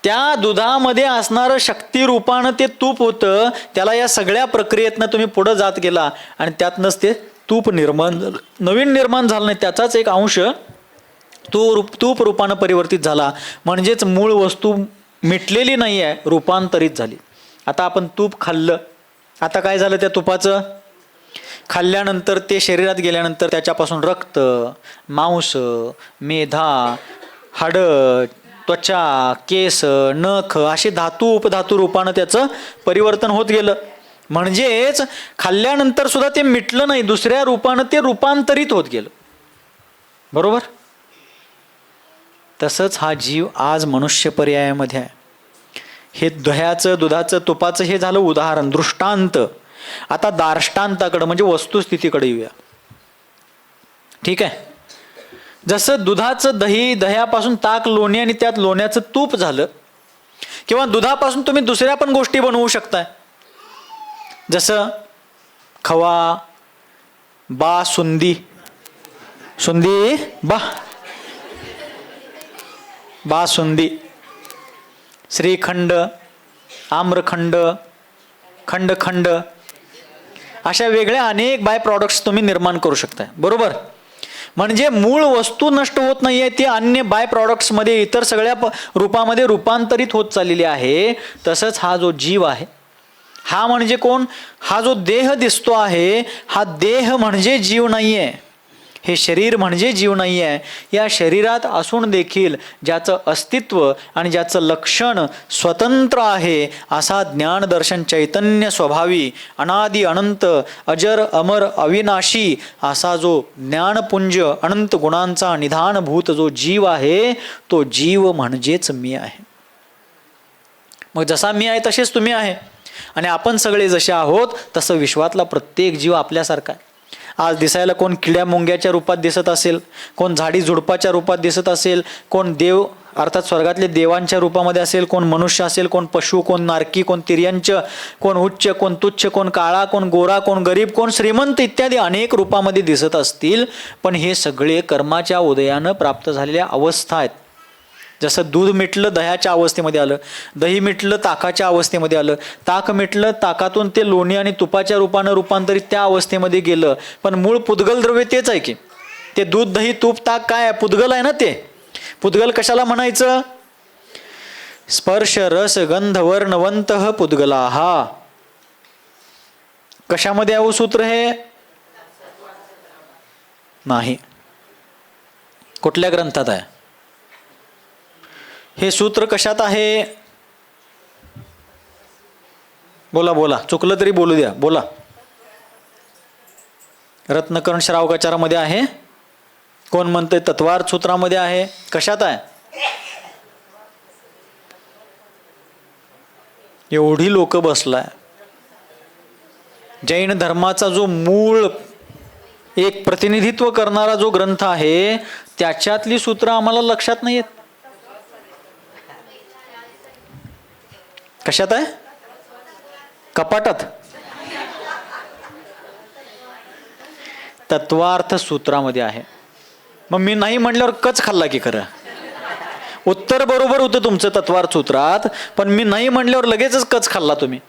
त्या दुधामध्ये असणारं शक्ती रूपानं ते तूप होतं. त्याला या सगळ्या प्रक्रियेतनं तुम्ही पुढे जात गेला आणि त्यातनंच ते तूप निर्माण झालं. नवीन निर्माण झालं नाही, त्याचाच एक अंश तूप रूपानं परिवर्तित झाला. म्हणजेच मूळ वस्तू मिटलेली नाही आहे, रूपांतरित झाली. आता आपण तूप खाल्लं, आता काय झालं त्या तुपाचं? खाल्ल्यानंतर ते शरीरात गेल्यानंतर त्याच्यापासून रक्त, मांस, मेधा, हाडं, त्वचा, केस, नख असे धातू उपधातू रूपानं त्याचं परिवर्तन होत गेलं. म्हणजेच खाल्ल्यानंतर सुद्धा ते मिटलं नाही, दुसऱ्या रूपानं ते रूपांतरित होत गेलं. बरोबर. तसंच हा जीव आज मनुष्य पर्यायामध्ये आहे. हे दह्याचं, दुधाचं, तुपाचं हे झालं उदाहरण, दृष्टांत. आता दार्ष्टांताकडं म्हणजे वस्तुस्थितीकडे येऊया. ठीक आहे. जसं दुधाचं दही, दह्यापासून ताक, लोणी आणि त्यात लोण्याचं तूप झालं, किंवा दुधापासून तुम्ही दुसऱ्या पण गोष्टी बनवू शकताय. जसं खवा, बासुंदी, सुंदी बासुंदी, श्रीखंड, आम्रखंड, खंडखंड अशा वेगळ्या अनेक बाय प्रॉडक्ट्स तुम्ही निर्माण करू शकताय. बरोबर. म्हणजे मूळ वस्तू नष्ट होत नाहीये, ती अन्य बाय प्रॉडक्ट्समध्ये इतर सगळ्या रूपामध्ये रूपांतरित होत चाललेली आहे. तसंच हा जो जीव आहे, हा म्हणजे कोण? हा जो देह दिसतो आहे, हा देह म्हणजे जीव नाहीये. हे शरीर म्हणजे जीव नाही आहे. या शरीरात असून देखील ज्याचं अस्तित्व आणि ज्याचं लक्षण स्वतंत्र आहे, असा ज्ञान दर्शन चैतन्य स्वभावी अनादि अनंत अजर अमर अविनाशी असा जो ज्ञानपुंज अनंत गुणांचा निधानभूत जो जीव आहे, तो जीव म्हणजेच मी आहे. मग जसा मी आहे तसेच तुम्ही आहे. आणि आपण सगळे जसे आहोत तसं विश्वातला प्रत्येक जीव आपल्यासारखा आहे. आज दिसायला कोण किड्या मुंग्याच्या रूपात दिसत असेल, कोण झाडी झुडपाच्या रूपात दिसत असेल, कोण देव अर्थात स्वर्गातले देवांच्या रूपामध्ये असेल, कोण मनुष्य असेल, कोण पशु, कोण नारकी, कोण तिर्यंच, कोण उच्च, कोण तुच्छ, कोण काळा, कोण गोरा, कोण गरीब, कोण श्रीमंत इत्यादी अनेक रूपामध्ये दिसत असतील. पण हे सगळे कर्माच्या उदयानं प्राप्त झालेल्या अवस्था आहेत. जसं दूध मिटलं दह्याच्या अवस्थेमध्ये आलं, दही मिटलं ताकाच्या अवस्थेमध्ये आलं, ताक मिटलं ताकातून ते लोणी आणि तुपाच्या रूपानं रूपांतरित त्या अवस्थेमध्ये गेलं. पण मूळ पुद्गल द्रव्य तेच आहे की. ते दूध, दही, तूप, ताक काय आहे? पुद्गल आहे ना. ते पुद्गल कशाला म्हणायचं? स्पर्श रस गंध वर्णवंत पुद्गला. हा कशामध्ये आहे सूत्र? हे नाही. कुठल्या ग्रंथात आहे हे सूत्र? कशात आहे? बोला बोला, चुकलं तरी बोलू द्या, बोला. रत्नकर्ण श्रावकाचारामध्ये आहे. कोण म्हणतंय तत्वार्थ सूत्रामध्ये आहे? कशात आहे? एवढी लोक बसलाय. जैन धर्माचा जो मूळ एक प्रतिनिधित्व करणारा जो ग्रंथ आहे, त्याच्यातली सूत्र आम्हाला लक्षात नाही येत. कशात आहे? कपाटात. तत्वार्थ सूत्रामध्ये आहे. मग मी नाही म्हटल्यावर कच खाल्ला की खरं? उत्तर बरोबर होतं तुमचं तत्वार्थ सूत्रात, पण मी नाही म्हटल्यावर लगेचच कच खाल्ला तुम्ही.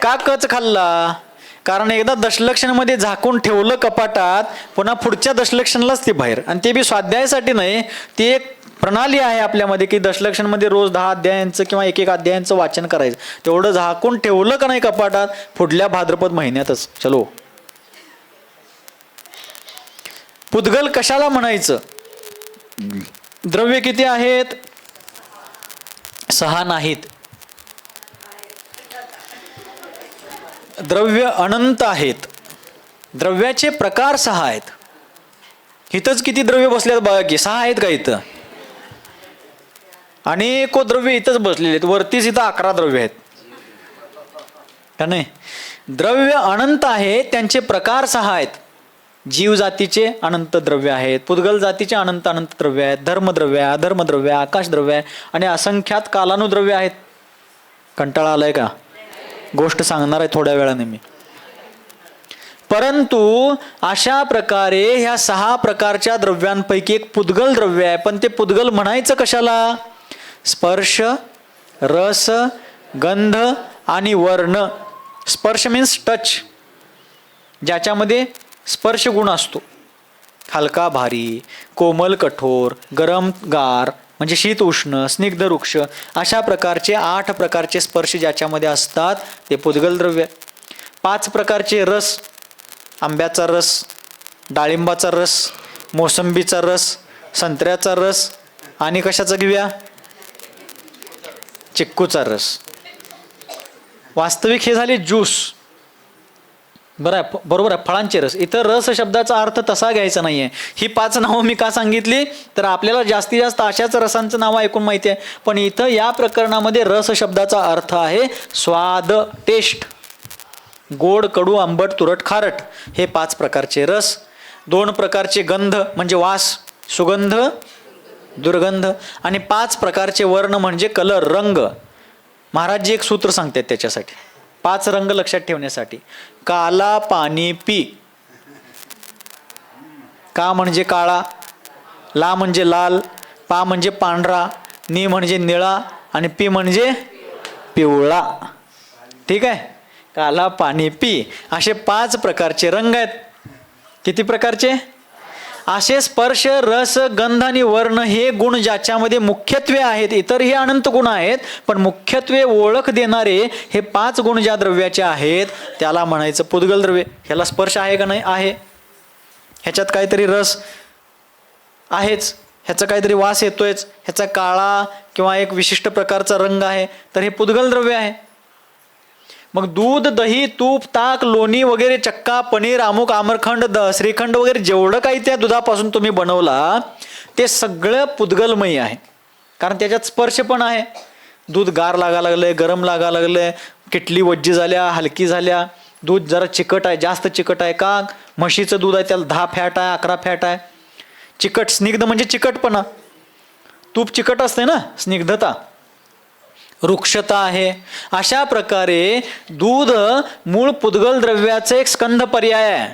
का कच खाल्ला? कारण एकदा दशलक्षणमध्ये झाकून ठेवलं कपाटात, पुन्हा पुढच्या दशलक्षणलाच ते बाहेर. आणि ते बी स्वाध्यायासाठी नाही, ती एक प्रणाली आहे आपल्यामध्ये की दशलक्षणमध्ये रोज 10 अध्यायांचं किंवा एक अध्यायांचं वाचन करायचं. तेवढं झाकून ठेवलं का नाही कपाटात, पुढल्या भाद्रपद महिन्यातच चलो. पुद्गल कशाला म्हणायचं? द्रव्य किती आहेत? 6 नाहीत. द्रव्य अनंत आहेत. द्रव्याचे प्रकार 6 आहेत. इथंच किती द्रव्य बसल्यात बघा की, 6 आहेत का इथं? अनेको द्रव्य इथंच बसलेले आहेत. वरतीच इथं 11 द्रव्य आहेत का नाही? द्रव्य अनंत आहे, त्यांचे प्रकार 6 आहेत. जीव जातीचे अनंत द्रव्य आहेत, पुद्गल जातीचे अनंत अनंत द्रव्य आहेत, धर्मद्रव्य, अधर्मद्रव्य, आकाशद्रव्य आणि असंख्यात कालानुद्रव्य आहेत. कंटाळा आलाय का? गोष्ट सांगणार आहे थोड्या वेळाने मी. परंतु अशा प्रकारे ह्या 6 प्रकारच्या द्रव्यांपैकी एक पुद्गल द्रव्य आहे. पण ते पुद्गल म्हणायचं कशाला? स्पर्श, रस, गंध आणि वर्ण. स्पर्श मीन्स टच, ज्याच्यामध्ये स्पर्श गुण असतो. हलका भारी, कोमल कठोर, गरम गार म्हणजे शीत उष्ण, स्निग्ध वृक्ष, अशा प्रकारचे 8 प्रकारचे स्पर्श ज्याच्यामध्ये असतात ते पुद्गल द्रव्य. 5 प्रकारचे रस, आंब्याचा रस, डाळिंबाचा रस, मोसंबीचा रस, संत्र्याचा रस आणि कशाचा घेऊया? चिक्कूचा रस. वास्तविक हे झाले ज्यूस. बरोबर आहे, फळांचे रस. इथं रस शब्दाचा अर्थ तसा घ्यायचा नाहीये. ही 5 नावं मी का सांगितली तर आपल्याला जास्तीत जास्त अशाच रसांचं नाव ऐकून माहिती आहे. पण इथं या प्रकरणामध्ये रस शब्दाचा अर्थ आहे स्वाद, टेस्ट. गोड, कडू, आंबट, तुरट, खारट हे 5 प्रकारचे रस. 2 प्रकारचे गंध म्हणजे वास, सुगंध, दुर्गंध. आणि 5 प्रकारचे वर्ण म्हणजे कलर, रंग. महाराजजी एक सूत्र सांगतात त्याच्यासाठी, 5 रंग लक्षात ठेवण्यासाठी. काला पाणी पी. का म्हणजे काळा, ला म्हणजे लाल, पा म्हणजे पांढरा, नी म्हणजे निळा आणि पी म्हणजे पिवळा. ठीक आहे, काला पाणी पी असे 5 प्रकारचे रंग आहेत. किती प्रकारचे? असे स्पर्श, रस, गंध आणि वर्ण हे गुण ज्याच्यामध्ये मुख्यत्वे आहेत. इतरही अनंत गुण आहेत, पण मुख्यत्वे ओळख देणारे हे 5 गुण ज्या द्रव्याचे आहेत त्याला म्हणायचं पुद्गल द्रव्य. ह्याला स्पर्श आहे का नाही? आहे. ह्याच्यात काहीतरी रस आहेच, ह्याचा काहीतरी वास येतोयच, ह्याचा काळा किंवा एक विशिष्ट प्रकारचा रंग आहे, तर हे पुद्गल द्रव्य आहे. मग दूध, दही, तूप, ताक, लोणी वगैरे, चक्का, पनीर, अमुक, आमरखंड, श्रीखंड वगैरे जेवढं काही त्या दुधापासून तुम्ही बनवला ते सगळं पुद्गलमयी आहे. कारण त्याच्यात स्पर्श पण आहे. दूध गार लागा लागलंय, गरम लागा लागलंय, किटली वज्जी झाल्या, हलकी झाल्या. दूध जरा चिकट आहे, जास्त चिकट आहे. का? म्हशीचं दूध आहे, त्याला 10 फॅट आहे, 11 फॅट आहे. चिकट, स्निग्ध म्हणजे चिकटपणा. तूप चिकट असते ना, स्निग्धता, वृक्षता आहे. अशा प्रकारे दूध मूळ पुद्गल द्रव्याचं एक स्कंध पर्याय आहे.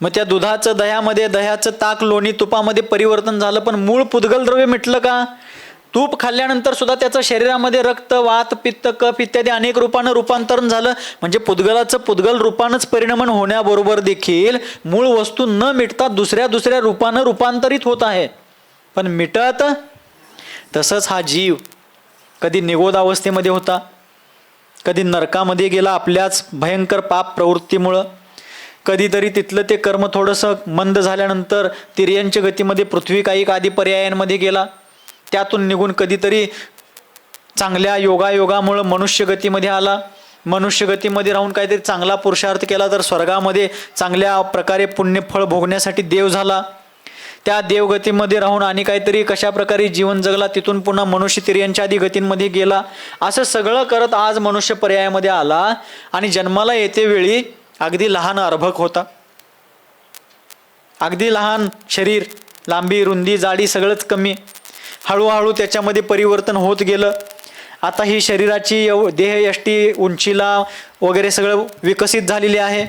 मग त्या दुधाचं दह्यामध्ये, दह्याचं ताक, लोणी, तुपामध्ये परिवर्तन झालं, पण मूळ पुद्गल द्रव्य मिटलं का? तूप खाल्ल्यानंतर सुद्धा त्याचं शरीरामध्ये रक्त, वात, पित्त, कफ इत्यादी अनेक रूपानं रूपांतरण झालं. म्हणजे पुद्गलाचं पुद्गल रूपानंच परिणमन होण्याबरोबर देखील मूळ वस्तू न मिटता दुसऱ्या रूपानं रूपांतरित होत आहे. पण मिटत तसंच हा जीव कधी निगोद अवस्थेमध्ये होता, कधी नरकामध्ये गेला आपल्याच भयंकर पाप प्रवृत्तीमुळं, कधीतरी तिथलं ते कर्म थोडंसं मंद झाल्यानंतर तिर्यंच गतीमध्ये पृथ्वी काही आदी पर्यायांमध्ये गेला, त्यातून निघून कधीतरी चांगल्या योगामुळं मनुष्य गतीमध्ये आला. मनुष्य गतीमध्ये राहून काहीतरी चांगला पुरुषार्थ केला तर स्वर्गामध्ये चांगल्या प्रकारे पुण्यफळ भोगण्यासाठी देव झाला. त्या देवगतीमध्ये राहून आणि काहीतरी कशा प्रकारे जीवन जगला, तिथून पुन्हा मनुष्य तिर्यांच्या आधी गतींमध्ये गेला. असं सगळं करत आज मनुष्य पर्यायामध्ये आला. आणि जन्माला येते वेळी अगदी लहान अर्भक होता, अगदी लहान शरीर, लांबी, रुंदी, जाडी सगळंच कमी. हळूहळू त्याच्यामध्ये परिवर्तन होत गेलं. आता ही शरीराची देहयष्टी उंचीला वगैरे सगळं विकसित झालेली आहे.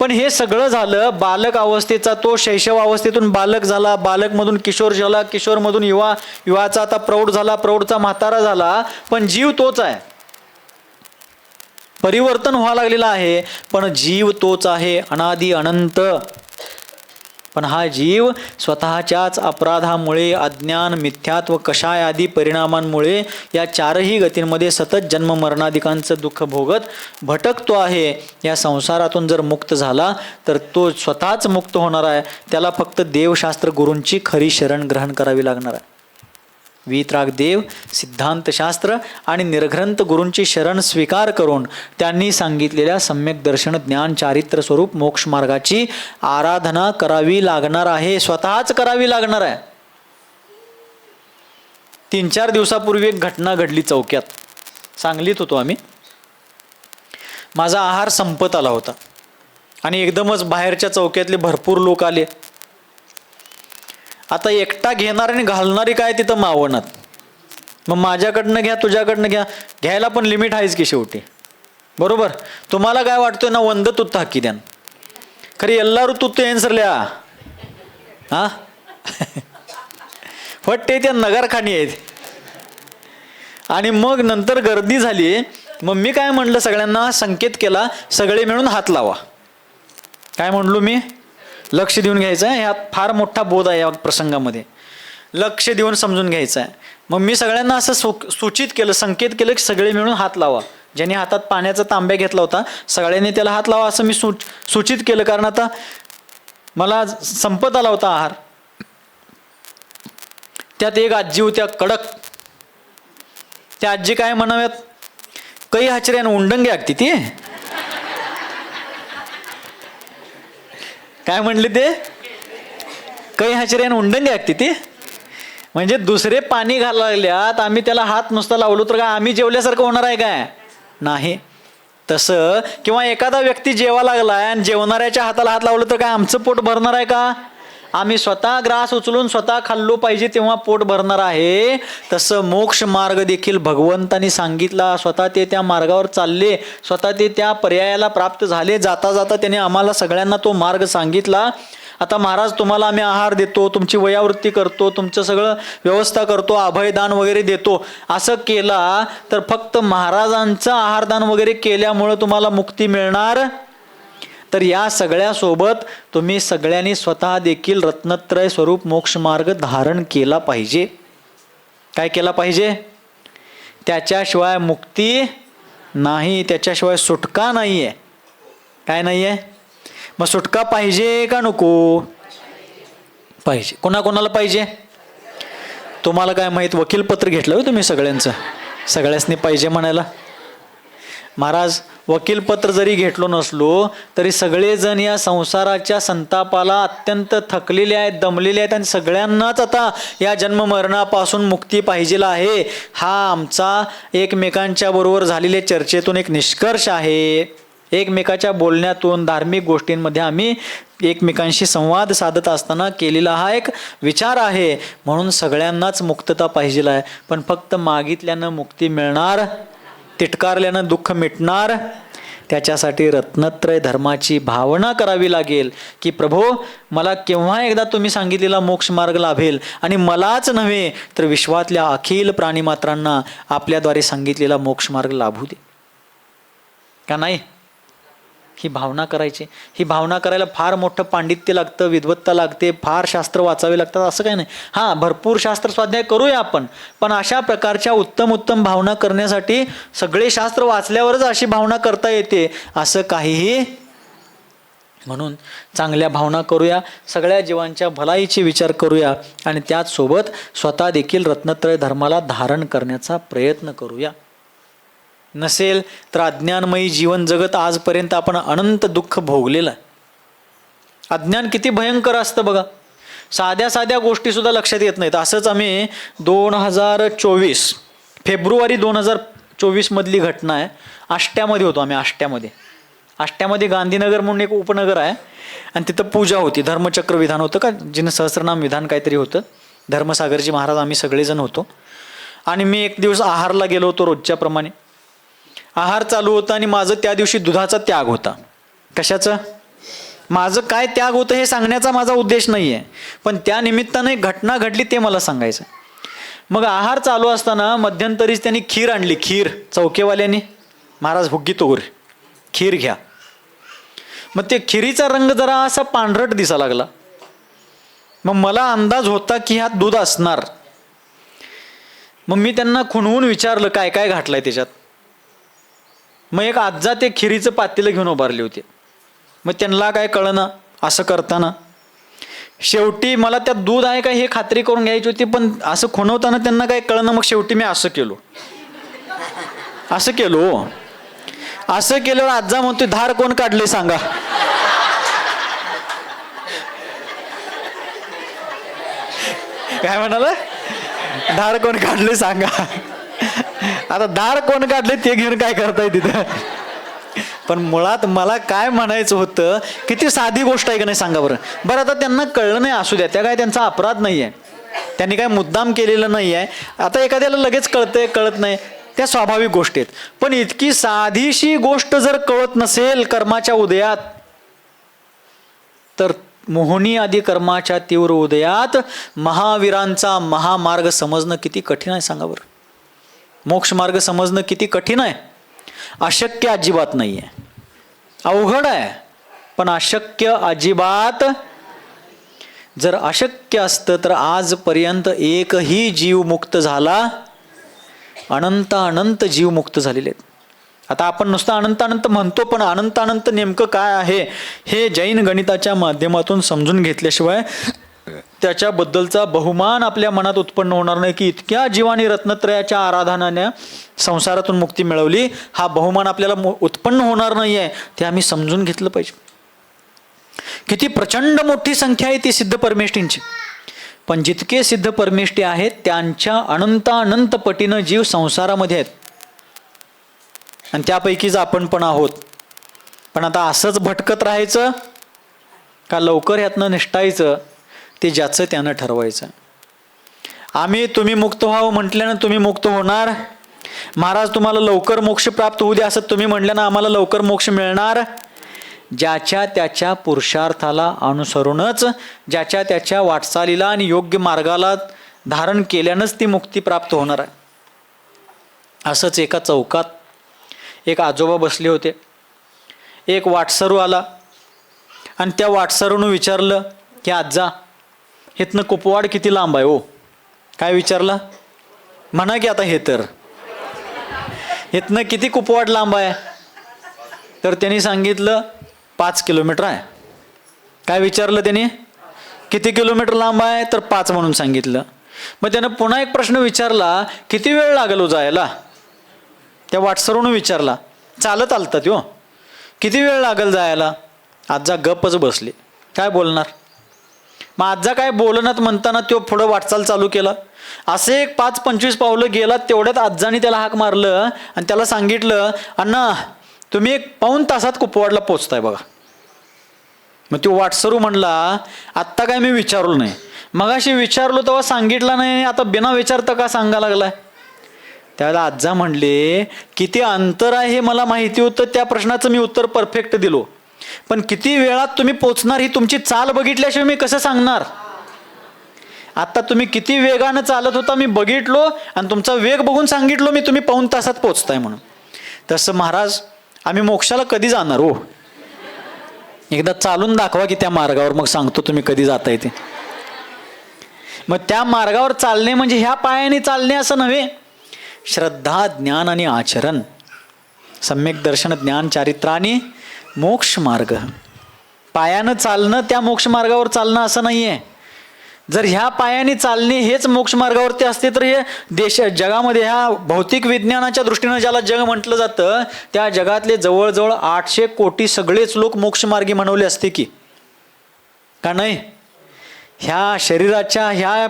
पण हे सगळं झालं बालक अवस्थेचा, तो शैशव अवस्थेतून बालक झाला, बालकमधून किशोर झाला, किशोरमधून युवा, युवाचा आता प्रौढ झाला, प्रौढचा म्हातारा झाला. पण जीव तोच आहे. परिवर्तन व्हायला लागलेलं आहे, पण जीव तोच आहे, अनादी अनंत. पण हा जीव स्वतःच्याच अपराधामुळे, अज्ञान, मिथ्यात्व, कषाय आदी परिणामांमुळे या 4ही गतींमध्ये सतत जन्म मरणादिकांचं दुःख भोगत भटकतो आहे. या संसारातून जर मुक्त झाला तर तो स्वतःच मुक्त होणार आहे. त्याला फक्त देवशास्त्र गुरूंची खरी शरण ग्रहण करावी लागणार आहे. वीतराग देव, सिद्धांतशास्त्र आणि निर्ग्रंथ गुरूंची शरण स्वीकार करून त्यांनी सांगितलेल्या सम्यक दर्शन, ज्ञान, चारित्र्य स्वरूप मोक्ष मार्गाची आराधना करावी लागणार आहे. स्वतःच करावी लागणार आहे. 3-4 दिवसापूर्वी एक घटना घडली चौक्यात. सांगलीत होतो आम्ही. माझा आहार संपत आला होता आणि एकदमच बाहेरच्या चौक्यातले भरपूर लोक आले. आता एकटा घेणार आणि घालणारी काय तिथं मावणात. मग माझ्याकडनं घ्या, तुझ्याकडनं घ्या, घ्यायला पण लिमिट आहेच की शेवटी. बरोबर. तुम्हाला काय वाटतंय ना, ಒಂದ ತುತ್ತು ಹಾಕಿದ್ಯಾನ ಖರೆ ಎಲ್ಲರೂ ತುತ್ತು ಏನ್ಸರ್ಲ್ಯಾ हा फट्टे त्या नगरखानी आहेत. आणि मग नंतर गर्दी झाली. मग मी काय म्हणलं, सगळ्यांना संकेत केला, सगळे मिळून हात लावा. काय म्हणलो मी, लक्ष देऊन घ्यायचं आहे, ह्यात फार मोठा बोध आहे या प्रसंगामध्ये, लक्ष देऊन समजून घ्यायचं आहे. मग मी सगळ्यांना असं सूचित केलं, संकेत केलं की सगळे मिळून हात लावा. ज्यांनी हातात पाण्याचा तांब्या घेतला होता सगळ्यांनी त्याला हात लावा असं मी सूचित केलं. कारण आता मला संपत आला होता आहार. त्यात एक आजी होत्या कडक. त्या आजी काय म्हणाव्यात, काही हचऱ्यानं उंडंगे आगती ती. काय म्हणले ते, काही हचऱ्यानं उंडंगे आगती ती. म्हणजे दुसरे पाणी घालायला लागल्यात, आम्ही त्याला हात नुसता लावलो तर काय आम्ही जेवल्यासारखं होणार आहे काय, नाही. तसं किंवा एखादा व्यक्ती जेवा लागलाय आणि जेवणाऱ्याच्या हाताला हात लावलं तर काय आमचं पोट भरणार आहे का. आम्ही स्वतः ग्रास उचलून स्वतः खाल्लो पाहिजे तेव्हा पोट भरणार आहे. तसं मोक्ष मार्ग देखील भगवंतानी सांगितला. स्वतः ते त्या मार्गावर चालले, स्वतः ते त्या पर्यायाला प्राप्त झाले. जाता जाता त्याने आम्हाला सगळ्यांना तो मार्ग सांगितला. आता महाराज तुम्हाला आम्ही आहार देतो, तुमची वयावृत्ती करतो, तुमचं सगळं व्यवस्था करतो, अभयदान वगैरे देतो, असं केला तर फक्त महाराजांचं आहारदान वगैरे केल्यामुळं तुम्हाला मुक्ती मिळणार. तर या सगळ्यासोबत तुम्ही सगळ्यांनी स्वतः देखील रत्नत्रय स्वरूप मोक्ष मार्ग धारण केला पाहिजे. काय केला पाहिजे, त्याच्याशिवाय मुक्ती नाही, त्याच्याशिवाय सुटका नाही आहे. काय नाही आहे, मग सुटका पाहिजे का नको, पाहिजे. कोणाकोणाला पाहिजे, तुम्हाला काय माहीत, वकीलपत्र घेतलं हो तुम्ही सगळ्यांचं, सगळ्यांनी पाहिजे म्हणायला. महाराज वकीलपत्र जरी घेतलो नसलो तरी सगळेजण या संसाराच्या संतापाला अत्यंत थकलेले आहेत, दमलेले आहेत आणि सगळ्यांनाच आता या जन्ममरणापासून मुक्ती पाहिजेला आहे. हा आमचा एकमेकांच्या बरोबर झालेल्या चर्चेतून एक निष्कर्ष आहे. एकमेकाच्या बोलण्यातून धार्मिक गोष्टींमध्ये आम्ही एकमेकांशी संवाद साधत असताना केलेला हा एक विचार आहे. म्हणून सगळ्यांनाच मुक्तता पाहिजेला आहे. पण फक्त मागितल्यानं मुक्ती मिळणार, तिटकारल्यानं दुःख मिटणार, त्याच्यासाठी रत्नत्रय धर्माची भावना करावी लागेल की प्रभो मला केव्हा एकदा तुम्ही सांगितलेला मोक्ष मार्ग लाभेल आणि मलाच नव्हे तर विश्वातल्या अखिल प्राणीमात्रांना आपल्याद्वारे सांगितलेला मोक्ष मार्ग लाभू दे. का नाही, ही भावना करायची. ही भावना करायला फार मोठं पांडित्य लागतं, विद्वत्ता लागते, फार शास्त्र वाचावे लागतात असं काही नाही. हां, भरपूर शास्त्र स्वाध्याय करूया आपण, पण अशा प्रकारच्या उत्तम उत्तम भावना करण्यासाठी सगळे शास्त्र वाचल्यावरच अशी भावना करता येते असं काहीही. म्हणून चांगल्या भावना करूया, सगळ्या जीवांच्या भलाईची विचार करूया आणि त्याचसोबत स्वतः देखील रत्नत्रय धर्माला धारण करण्याचा प्रयत्न करूया. नसेल तर अज्ञानमयी जीवन जगत आजपर्यंत आपण अनंत दुःख भोगलेलं आहे. अज्ञान किती भयंकर असतं बघा, साध्या साध्या गोष्टी सुद्धा लक्षात येत नाहीत. असंच आम्ही 2024 फेब्रुवारी 2024 मधली घटना आहे. आष्ट्यामध्ये होतो आम्ही. आष्ट्यामध्ये गांधीनगर म्हणून एक उपनगर आहे आणि तिथं पूजा होती. धर्मचक्र विधान होतं का, जिनं सहस्रनाम विधान काहीतरी होतं. धर्मसागरजी महाराज आम्ही सगळेजण होतो. आणि मी एक दिवस आहारला गेलो होतो रोजच्या प्रमाणे. आहार चालू होता आणि माझं त्या दिवशी दुधाचा त्याग होता. कशाचं, माझं काय त्याग होतं हे सांगण्याचा माझा उद्देश नाही आहे, पण त्या निमित्तानं एक घटना घडली ते मला सांगायचं. मग आहार चालू असताना मध्यंतरीच त्यांनी खीर आणली. खीर चौकेवाल्याने, महाराज हुग्गी तोगरे खीर घ्या. मग ते खिरीचा रंग जरा असा पांढरट दिसा लागला. मग मला अंदाज होता की ह्यात दूध असणार. मग मी त्यांना खुणवून विचारलं काय काय घातलंय त्याच्यात. मग एक आज्जा ते खिरीचं पातेलं घेऊन उभारले होते. मग त्यांना काय कळना. असं करताना शेवटी मला त्यात दूध आहे का हे खात्री करून घ्यायची होती, पण असं खुणवताना त्यांना काय कळना. मग शेवटी मी असं केलो. असं केल्यावर आज्जा म्हणतोय धार कोण काढले सांगा. काय म्हणाला, धार कोण काढले सांगा. आता धार कोण काढले ते घेऊन काय करताय तिथं. पण मुळात मला काय म्हणायचं होतं, किती साधी गोष्ट आहे का नाही सांगा बरं. बरं आता त्यांना कळलं नाही, असू द्या, त्या काय त्यांचा अपराध नाही आहे, त्यांनी काय मुद्दाम केलेलं नाही आहे. आता एखाद्याला लगेच कळतंय, कळत नाही, त्या स्वाभाविक गोष्टी आहेत. पण इतकी साधीशी गोष्ट जर कळत नसेल कर्माच्या उदयात, तर मोहनी आदी कर्माच्या तीव्र उदयात महावीरांचा महामार्ग समजणं किती कठीण आहे सांगा बरं. मोक्ष मार्ग समजणं किती कठीण आहे. अशक्य अजिबात नाही आहे, अवघड आहे, पण अशक्य अजिबात. जर अशक्य असतं तर आजपर्यंत एकही जीव मुक्त झाला, अनंत अनंत जीव मुक्त झालेले आहेत. आता आपण नुसतं अनंत अनंत म्हणतो, पण अनंत अनंत नेमकं काय आहे हे जैन गणिताच्या माध्यमातून समजून घेतल्याशिवाय त्याच्याबद्दलचा बहुमान आपल्या मनात उत्पन्न होणार नाही. की इतक्या जीवानी रत्नत्रयाच्या आराधनाने संसारातून मुक्ती मिळवली, हा बहुमान आपल्याला उत्पन्न होणार नाही आहे. ते आम्ही समजून घेतलं पाहिजे. किती प्रचंड मोठी संख्या आहे ती सिद्ध परमेष्ठींची, पण जितके सिद्ध परमेष्ठी आहेत त्यांच्या अनंत अनंत पटीनं जीव संसारामध्ये आहेत, आणि त्यापैकीच आपण पण आहोत. पण आता असंच भटकत राहायचं का लवकर ह्यातनं निष्ठायचं, ते ज्याचं त्यानं ठरवायचं. आम्ही तुम्ही मुक्त व्हावं म्हटल्यानं तुम्ही मुक्त होणार. महाराज तुम्हाला लवकर मोक्ष प्राप्त होऊ दे असं तुम्ही म्हटल्यानं आम्हाला लवकर मोक्ष मिळणार. ज्याच्या त्याच्या पुरुषार्थाला अनुसरूनच, ज्याच्या त्याच्या वाटचालीला आणि योग्य मार्गाला धारण केल्यानंच ती मुक्ती प्राप्त होणार आहे. असंच एका चौकात एक आजोबा बसले होते. एक वाटसरू आला आणि त्या वाटसरूनं विचारलं की आज्जा, इथनं कुपवाड किती लांब आहे हो? काय विचारलं? म्हणा की आता हे तर इथनं किती कुपवाड लांब आहे? तर त्यांनी सांगितलं 5 किलोमीटर आहे. काय विचारलं त्यांनी? किती किलोमीटर लांब आहे? तर 5 म्हणून सांगितलं. मग त्यानं पुन्हा एक प्रश्न विचारला, किती वेळ लागेल हो जायला? त्या वाटसरूनं विचारला. चालत आलतात हो, किती वेळ लागेल जायला? आज्जा गप्पच बसले, काय बोलणार. मग आज्जा काय बोलनात म्हणताना तो पुढं वाटचाल चालू केला. असे एक 5-25 पावलं गेला, तेवढ्यात आज्जानी त्याला हाक मारलं आणि त्याला सांगितलं, अण्णा तुम्ही 1 पाऊण तासात कुपवाडला पोचताय बघा. मग तो वाटसरू म्हणला, आत्ता काय मी विचारलो नाही, मगाशी विचारलो तेव्हा सांगितलं नाही, आता बिना विचारता का सांगा लागलाय? त्यावेळेला आज्जा म्हणले, किती अंतर आहे हे मला माहिती होतं, त्या प्रश्नाचं मी उत्तर परफेक्ट दिलो, पण किती वेळात तुम्ही पोचणार ही तुमची चाल बघितल्याशिवाय मी कसं सांगणार? आता तुम्ही किती वेगानं चालत होता मी बघितलो आणि तुमचा वेग बघून सांगितलो मी तुम्ही पाऊण तासात पोचताय म्हणून. तसं महाराज आम्ही मोक्षाला कधी जाणार हो? एकदा चालून दाखवा की त्या मार्गावर, मग सांगतो तुम्ही कधी जाताय ते. मग त्या मार्गावर चालणे म्हणजे ह्या पायाने चालणे असं नव्हे. श्रद्धा, ज्ञान आणि आचरण, सम्यक दर्शन, ज्ञान, चारित्र आणि मोक्ष मार्ग. पायानं चालणं त्या मोक्ष मार्गावर चालणं असं नाहीये. जर ह्या पायाने चालणे हेच मोक्ष मार्गावरती असते तर हे जगामध्ये ह्या भौतिक विज्ञानाच्या दृष्टीनं ज्याला जग म्हटलं जातं त्या जगातले जवळजवळ 800 कोटी सगळेच लोक मोक्षमार्गी म्हणवले असते की का नाही? ह्या शरीराच्या ह्या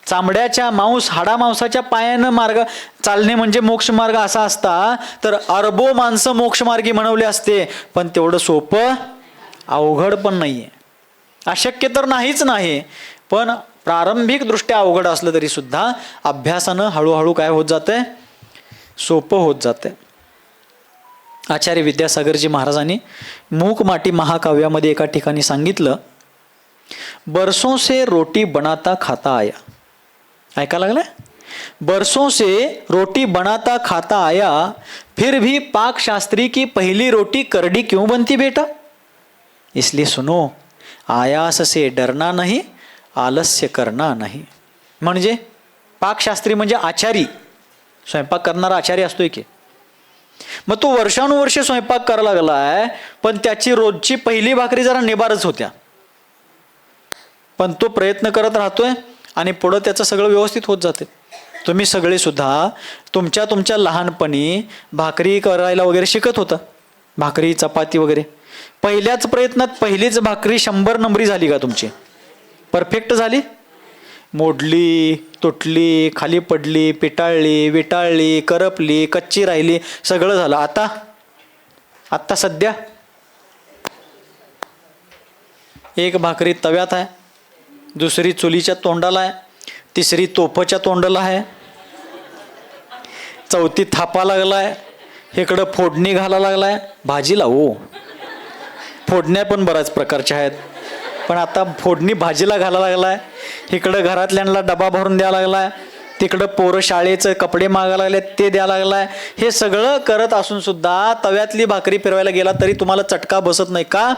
चामड्याच्या हाडामांसाच्या पायानं मार्ग चालणे म्हणजे मोक्ष मार्ग असा असता तर अरबो माणसं मोक्षमार्गी म्हणवले असते. पण तेवढं सोपं अवघड पण नाहीये, अशक्य तर नाहीच नाही, पण प्रारंभिक दृष्ट्या अवघड असलं तरी सुद्धा अभ्यासानं हळूहळू काय होत जातंय? सोपं होत जातंय. आचार्य विद्यासागरजी महाराजांनी मूक माटी महाकाव्यामध्ये एका ठिकाणी सांगितलं, बरसों से रोटी बनाता खाता आया. ऐका लागलाय? बरसों से रोटी बनाता खाता आया, फिर भी पाक शास्त्री की पहली रोटी करडी क्यों बनती बेटा? इसलिए सुनो, आयास से डरना नहीं, आलस्य करना नहीं. म्हणजे पाकशास्त्री म्हणजे आचारी, स्वयंपाक करणारा आचारी असतोय की. मग तो वर्षानुवर्ष स्वयंपाक करायला लागलाय, पण त्याची रोजची पहिली भाकरी जरा निबारच होत्या, पण तो प्रयत्न करत राहतोय आणि पुढं त्याचं सगळं व्यवस्थित होत जाते. तुम्ही सगळे सुद्धा तुमच्या तुमच्या लहानपणी भाकरी करायला वगैरे शिकत होता, भाकरी चपाती वगैरे. पहिल्याच प्रयत्नात पहिलीच भाकरी 100 नंबरी झाली का तुमची? परफेक्ट झाली? मोडली, तुटली, खाली पडली, पिटाळली, विटाळली, करपली, कच्ची राहिली, सगळं झालं. आता सध्या एक भाकरी तव्यात आहे, दुसरी चुलीच्या तोंडाला आहे, तिसरी तोफच्या तोंडाला आहे, चौथी थापा लागलाय, इकडं फोडणी घाला लागलाय भाजीला. हो, फोडण्या पण बऱ्याच प्रकारच्या आहेत, पण आता फोडणी भाजीला घाला लागलाय. इकडं घरातल्यांना डबा भरून द्यायला लागलाय, तिकडं पोरं शाळेचं कपडे मागायला लागले ते द्यायला लागलाय. हे सगळं करत असून सुद्धा तव्यातली भाकरी फिरवायला गेला तरी तुम्हाला चटका बसत नाही का?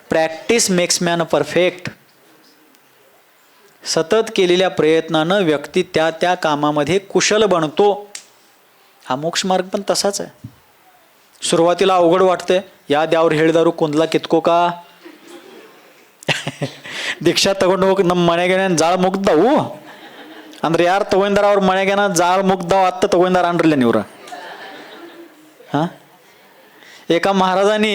Practice makes man perfect. सतत केलेल्या प्रयत्नानं व्यक्ती त्या त्या कामामध्ये कुशल बनतो. हा मोक्ष मार्ग पण तसाच आहे. सुरुवातीला अवघड वाटते, या द्यावर हेळदारू कोंदला कितको का दीक्षा तಗೊಂಡು ಹೋಗಿ ನಮ್ಮ ಮನೆಗೆ ಜಾಳ ಮುಗ್ದವು ಅಂದ್ರೆ ಯಾರು ತಗೊಂಡಾರ ಅವ್ರ ಮನೆಗೇನ ಜಾಳ ಮುಗ್ದವು ಅತ್ತ ತಗೊಂಡಾರ ಅನ್ರಲ್ಲ ನೀವ್ರ. हा, एका महाराजांनी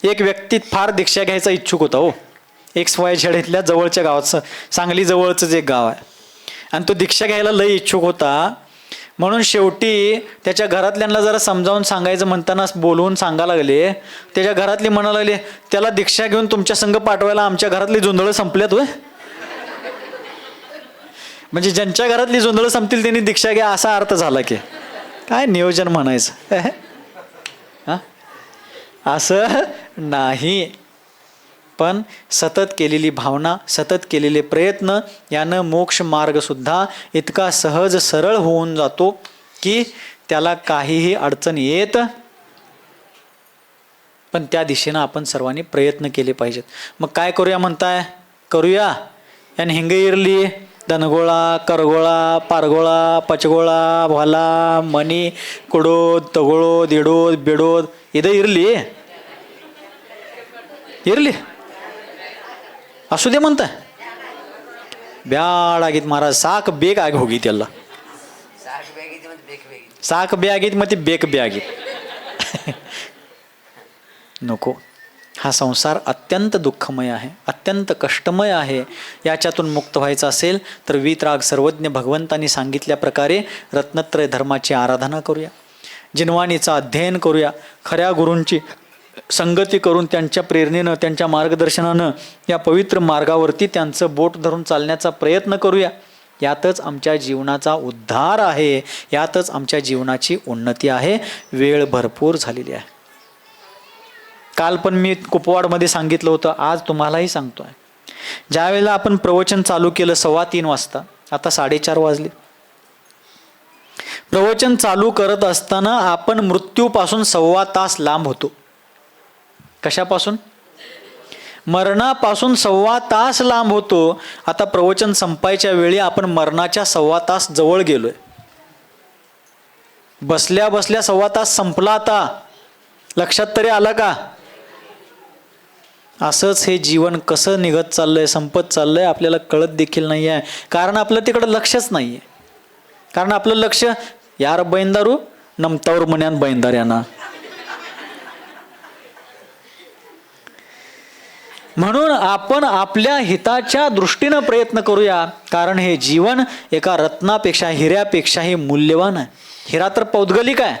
एक व्यक्ती फार दीक्षा घ्यायचा इच्छुक होता. हो, XYZ इथल्या जवळच्या गावाचं, सांगली जवळचंच एक गाव आहे, आणि तो दीक्षा घ्यायला लय इच्छुक होता. म्हणून शेवटी त्याच्या घरातल्यांना जरा समजावून सांगायचं म्हणताना बोलवून सांगा लागले. त्याच्या घरातली म्हणा लागले, त्याला दीक्षा घेऊन तुमच्या संघ पाठवायला आमच्या घरातली जोंधळं संपल्यात होय. म्हणजे ज्यांच्या घरातली जोंधळं संपतील त्यांनी दीक्षा घ्या असा अर्थ झाला की काय नियोजन म्हणायचं. हा, असं नाही. पण सतत केलेली भावना, सतत केलेले प्रयत्न यानं मोक्ष मार्ग सुद्धा इतका सहज सरळ होऊन जातो की त्याला काहीही अडचण येत. पण त्या दिशेनं आपण सर्वांनी प्रयत्न केले पाहिजेत. मग काय करूया म्हणताय? करूया याने हिंग इरली, दनगोळा, करगोळा, पारगोळा, पचगोळा, भाला, मणी, कुडोद, तगोळोद, इडोद, बिडोद इथं इरली इरली असू दे म्हणताय. ब्याड आगीत महाराज साक बेग आग होगी त्याला, साक बे आगीत मग ती बेक बे आगीत नको. हा संसार अत्यंत दुःखमय आहे, अत्यंत कष्टमय आहे. याच्यातून मुक्त व्हायचं असेल तर वीतराग सर्वज्ञ भगवंतांनी सांगितल्या प्रकारे रत्नत्रय धर्माची आराधना करूया, जिनवाणीचं अध्ययन करूया, खऱ्या गुरूंची संगती करून त्यांच्या प्रेरणेनं, त्यांच्या मार्गदर्शनानं या पवित्र मार्गावरती त्यांचं बोट धरून चालण्याचा प्रयत्न करूया. यातच आमच्या जीवनाचा उद्धार आहे, यातच आमच्या जीवनाची उन्नती आहे. वेळ भरपूर झालेली आहे. काल पण मी कुपवाडमध्ये सांगितलं होतं, आज तुम्हालाही सांगतोय. ज्या वेळेला आपण प्रवचन चालू केलं 3:15 वाजता, आता 4:30 वाजले. प्रवचन चालू करत असताना आपण मृत्यूपासून 1.25 तास लांब होतो. कशापासून? मरणापासून 1.25 तास लांब होतो. आता प्रवचन संपायच्या वेळी आपण मरणाच्या 1.25 तास जवळ गेलोय. बसल्या बसल्या 1.25 तास संपला. आता लक्षात तरी आलं का? असंच हे जीवन कसं निघत चाललंय, संपत चाललंय, आपल्याला कळत देखील नाही आहे. कारण आपलं तिकडं लक्षच नाहीये. कारण आपलं लक्ष यार बैंदारू नमतावर मन्यान बैंदार यांना. म्हणून आपण आपल्या हिताच्या दृष्टीनं प्रयत्न करूया. कारण हे जीवन एका रत्नापेक्षा, हिऱ्यापेक्षाही मूल्यवान आहे. हिरा तर पौद्गलिक आहे,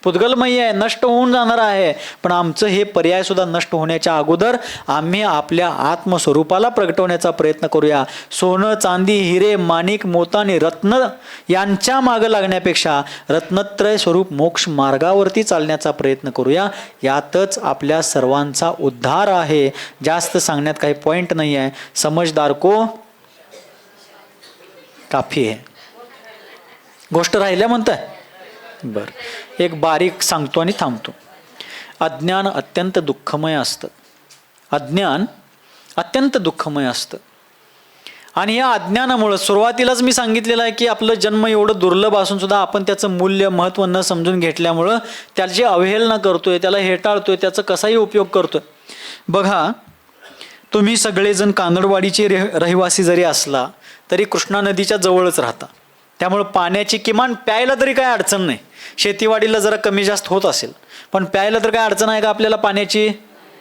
पुद्गलमय आहे, नष्ट होऊन जाणार आहे. पण आमचं हे पर्याय सुद्धा नष्ट होण्याच्या अगोदर आम्ही आपल्या आत्मस्वरूपाला प्रगटवण्याचा प्रयत्न करूया. सोनं, चांदी, हिरे, माणिक, मोती, रत्न यांच्या मागं लागण्यापेक्षा रत्नत्रय स्वरूप मोक्ष मार्गावरती चालण्याचा प्रयत्न करूया. यातच आपल्या सर्वांचा उद्धार आहे. जास्त सांगण्यात काही पॉइंट नाही आहे. समजदार को काफी आहे. गोष्ट राहिल्या म्हणताय? बर, एक बारीक सांगतो आणि थांबतो. अज्ञान अत्यंत दुःखमय असतं. अज्ञान अत्यंत दुःखमय असतं. आणि या अज्ञानामुळं सुरुवातीलाच मी सांगितलेलं आहे की आपलं जन्म एवढं दुर्लभ असून सुद्धा आपण त्याचं मूल्य, महत्त्व न समजून घेतल्यामुळं त्याची अवहेलना करतोय, त्याला हेटाळतोय, त्याचा कसाही उपयोग करतोय. बघा, तुम्ही सगळेजण कानडवाडीचे रहिवासी जरी असला तरी कृष्णा नदीच्या जवळच राहता. त्यामुळं पाण्याची किमान प्यायला तरी काय अडचण नाही. शेतीवाडीला जरा कमी जास्त होत असेल, पण प्यायला तर काय अडचण आहे का आपल्याला पाण्याची?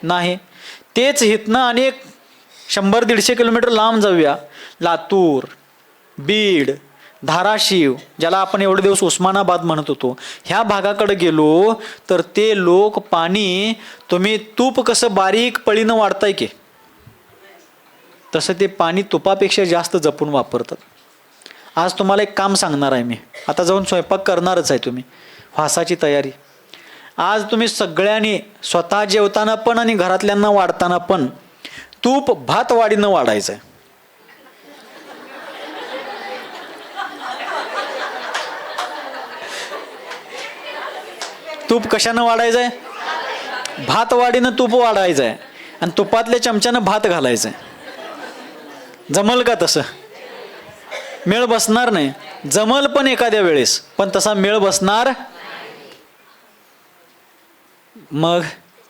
नाही. तेच हितनं अनेक 100-150 किलोमीटर लांब जाऊया, लातूर, बीड, धाराशिव, ज्याला आपण एवढे दिवस उस्मानाबाद म्हणत होतो, ह्या भागाकडे गेलो तर ते लोक पाणी, तुम्ही तूप कसं बारीक पळीनं वाढताय की तसं ते पाणी तुपापेक्षा जास्त जपून वापरतात. आज तुम्हाला एक काम सांगणार आहे मी. आता जाऊन स्वयंपाक करणारच आहे तुम्ही, फासाची तयारी. आज तुम्ही सगळ्यांनी स्वतः जेवताना पण आणि घरातल्यांना वाढताना पण तूप भात वाढीनं वाढायचं आहे. तूप कशानं वाढायचं आहे? भात वाढीनं तूप वाढायचं आहे आणि तुपातल्या चमच्यानं भात घालायचं आहे. जमल का तसं? मेळ बसणार नाही. जमल पण एखाद्या वेळेस, पण तसा मेळ बसणार. मग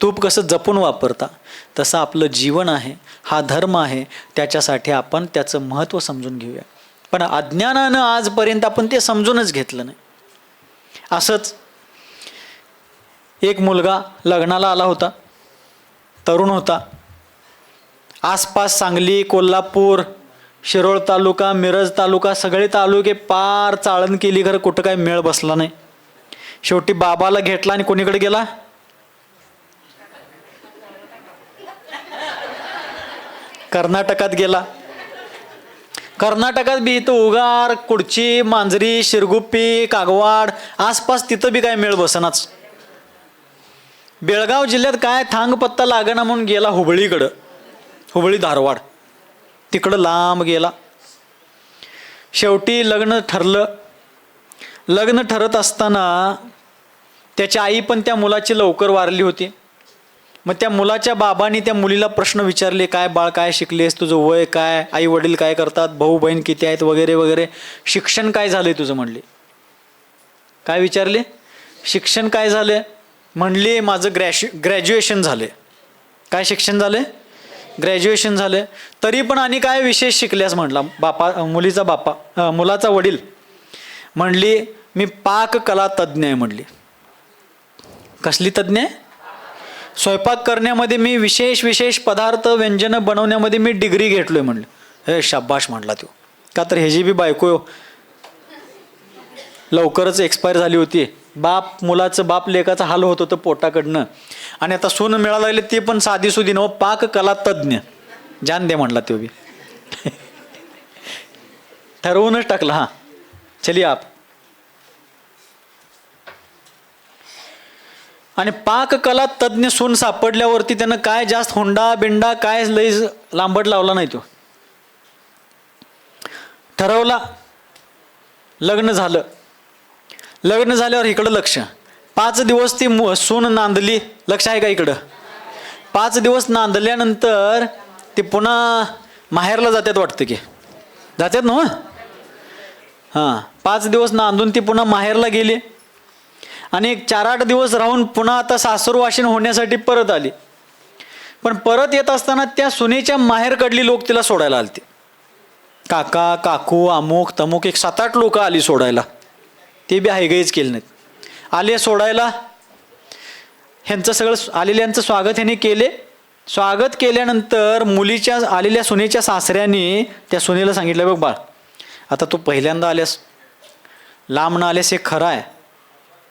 तूप कसं जपून वापरता तसं आपलं जीवन आहे, हा धर्म आहे, त्याच्यासाठी आपण त्याचं महत्त्व समजून घेऊया. पण अज्ञानानं आजपर्यंत आपण ते समजूनच घेतलं नाही. असंच एक मुलगा लग्नाला आला होता, तरुण होता. आसपास सांगली, कोल्हापूर, शिरोळ तालुका, मिरज तालुका सगळे तालुके पार चाळण केली, खरं कुठं काय मेळ बसला नाही. शेवटी बाबाला घेतला आणि कोणीकडे गेला? कर्नाटकात गेला. कर्नाटकात बी इथं उगार, कुडची, मांजरी, शिरगुप्पी, कागवाड आसपास तिथं बी काय मेळ बसनाच. बेळगाव जिल्ह्यात काय थांग पत्ता लागना म्हणून गेला हुबळीकडं, हुबळी धारवाड, तिकडं लांब गेला. शेवटी लग्न ठरलं. लग्न ठरत असताना त्याची आई पण त्या मुलाची लवकर वारली होती. मग त्या मुलाच्या बाबांनी त्या मुलीला प्रश्न विचारले, काय बाळ, काय शिकलेस, तुझं वय काय, आई वडील काय करतात, भाऊ बहीण किती आहेत, वगैरे वगैरे. शिक्षण काय झालंय तुझं म्हणले. काय विचारले? शिक्षण काय झालंय म्हणले. माझं ग्रॅज्युएशन झाले. काय शिक्षण झाले? ग्रॅज्युएशन झाले. तरी पण आणि काय विशेष शिकल्यास म्हटला मुलाचा वडील. म्हणली मी पाककला तज्ज्ञ आहे म्हणली. कसली तज्ज्ञ आहे? स्वयंपाक करण्यामध्ये मी विशेष पदार्थ व्यंजन बनवण्यामध्ये मी डिग्री घेतलोय म्हणलं. हे शाबाश म्हटला तो. का तर ह्याची बी बायको लवकरच एक्सपायर झाली होती. मुलाचं बाप लेकाचा हाल होत होतं पोटाकडनं, आणि आता सून मिळायला लागले ते पण साधी सुधी नव, पाककला तज्ज्ञ. जान दे म्हणला तो बी. ठरवूनच टाकलं, हा चलिए आप. आणि पाककला तज्ज्ञ सून सापडल्यावरती त्यानं काय जास्त हुंडा बिंडा काय लई लांबट लावला नाही. तो ठरवला. लग्न झालं. लग्न झाल्यावर इकडं लक्ष. 5 दिवस ती सून नांदली. लक्ष आहे का इकडं? 5 दिवस नांदल्यानंतर ते पुन्हा माहेरला जातात वाटतं की, जातात ना? हां, 5 दिवस नांदून ती पुन्हा माहेरला गेली आणि 4-8 दिवस राहून पुन्हा आता सासूरवाशीन होण्यासाठी परत आली. पण परत येत असताना त्या सुनेच्या माहेरकडली लोक तिला सोडायला आलते. काका काकू अमुक तमुक एक 7-8 लोक आली सोडायला. ते बी हायगईच केले नाहीत. आले सोडायला. ह्यांचं सगळं आलेल्यांचं स्वागत ह्यांनी केले. स्वागत केल्यानंतर मुलीच्या आलेल्या सुनेच्या सासऱ्यांनी त्या सुनेला सांगितलं, बघ बाळ, आता तू पहिल्यांदा आल्यास, लांब न आल्यास हे खरं आहे,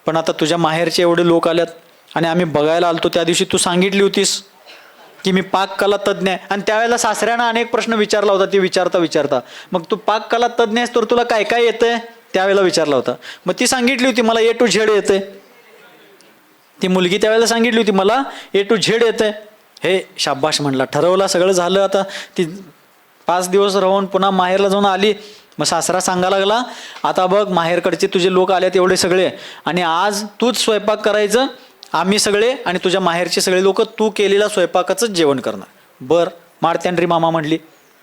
पण आता तुझ्या माहेरचे एवढे लोक आल्यात आणि आम्ही बघायला आलतो. त्या दिवशी तू सांगितली होतीस की मी पाककला तज्ज्ञ आहे, आणि त्यावेळेला सासऱ्यानं अनेक प्रश्न विचारला होता. ते विचारता मग तू पाककला तज्ज्ञ आहेस तर तुला काय काय येतंय त्यावेळेला विचारला होता. मग ती सांगितली होती मला A to Z येते. ती मुलगी त्यावेळेला सांगितली होती मला A to Z येते. हे शाबाश म्हणला. ठरवला, सगळं झालं. आता ती 5 दिवस राहून पुन्हा माहेरला जाऊन आली. मग सासरा सांगायला लागला, आता बघ माहेरकडचे तुझे लोक आलेत एवढे सगळे, आणि आज तूच स्वयंपाक करायचं, आम्ही सगळे आणि तुझ्या माहेरचे सगळे लोक तू केलेल्या स्वयंपाकाचंच जेवण करणार. बर मारत्यान रे मामा म्हणली.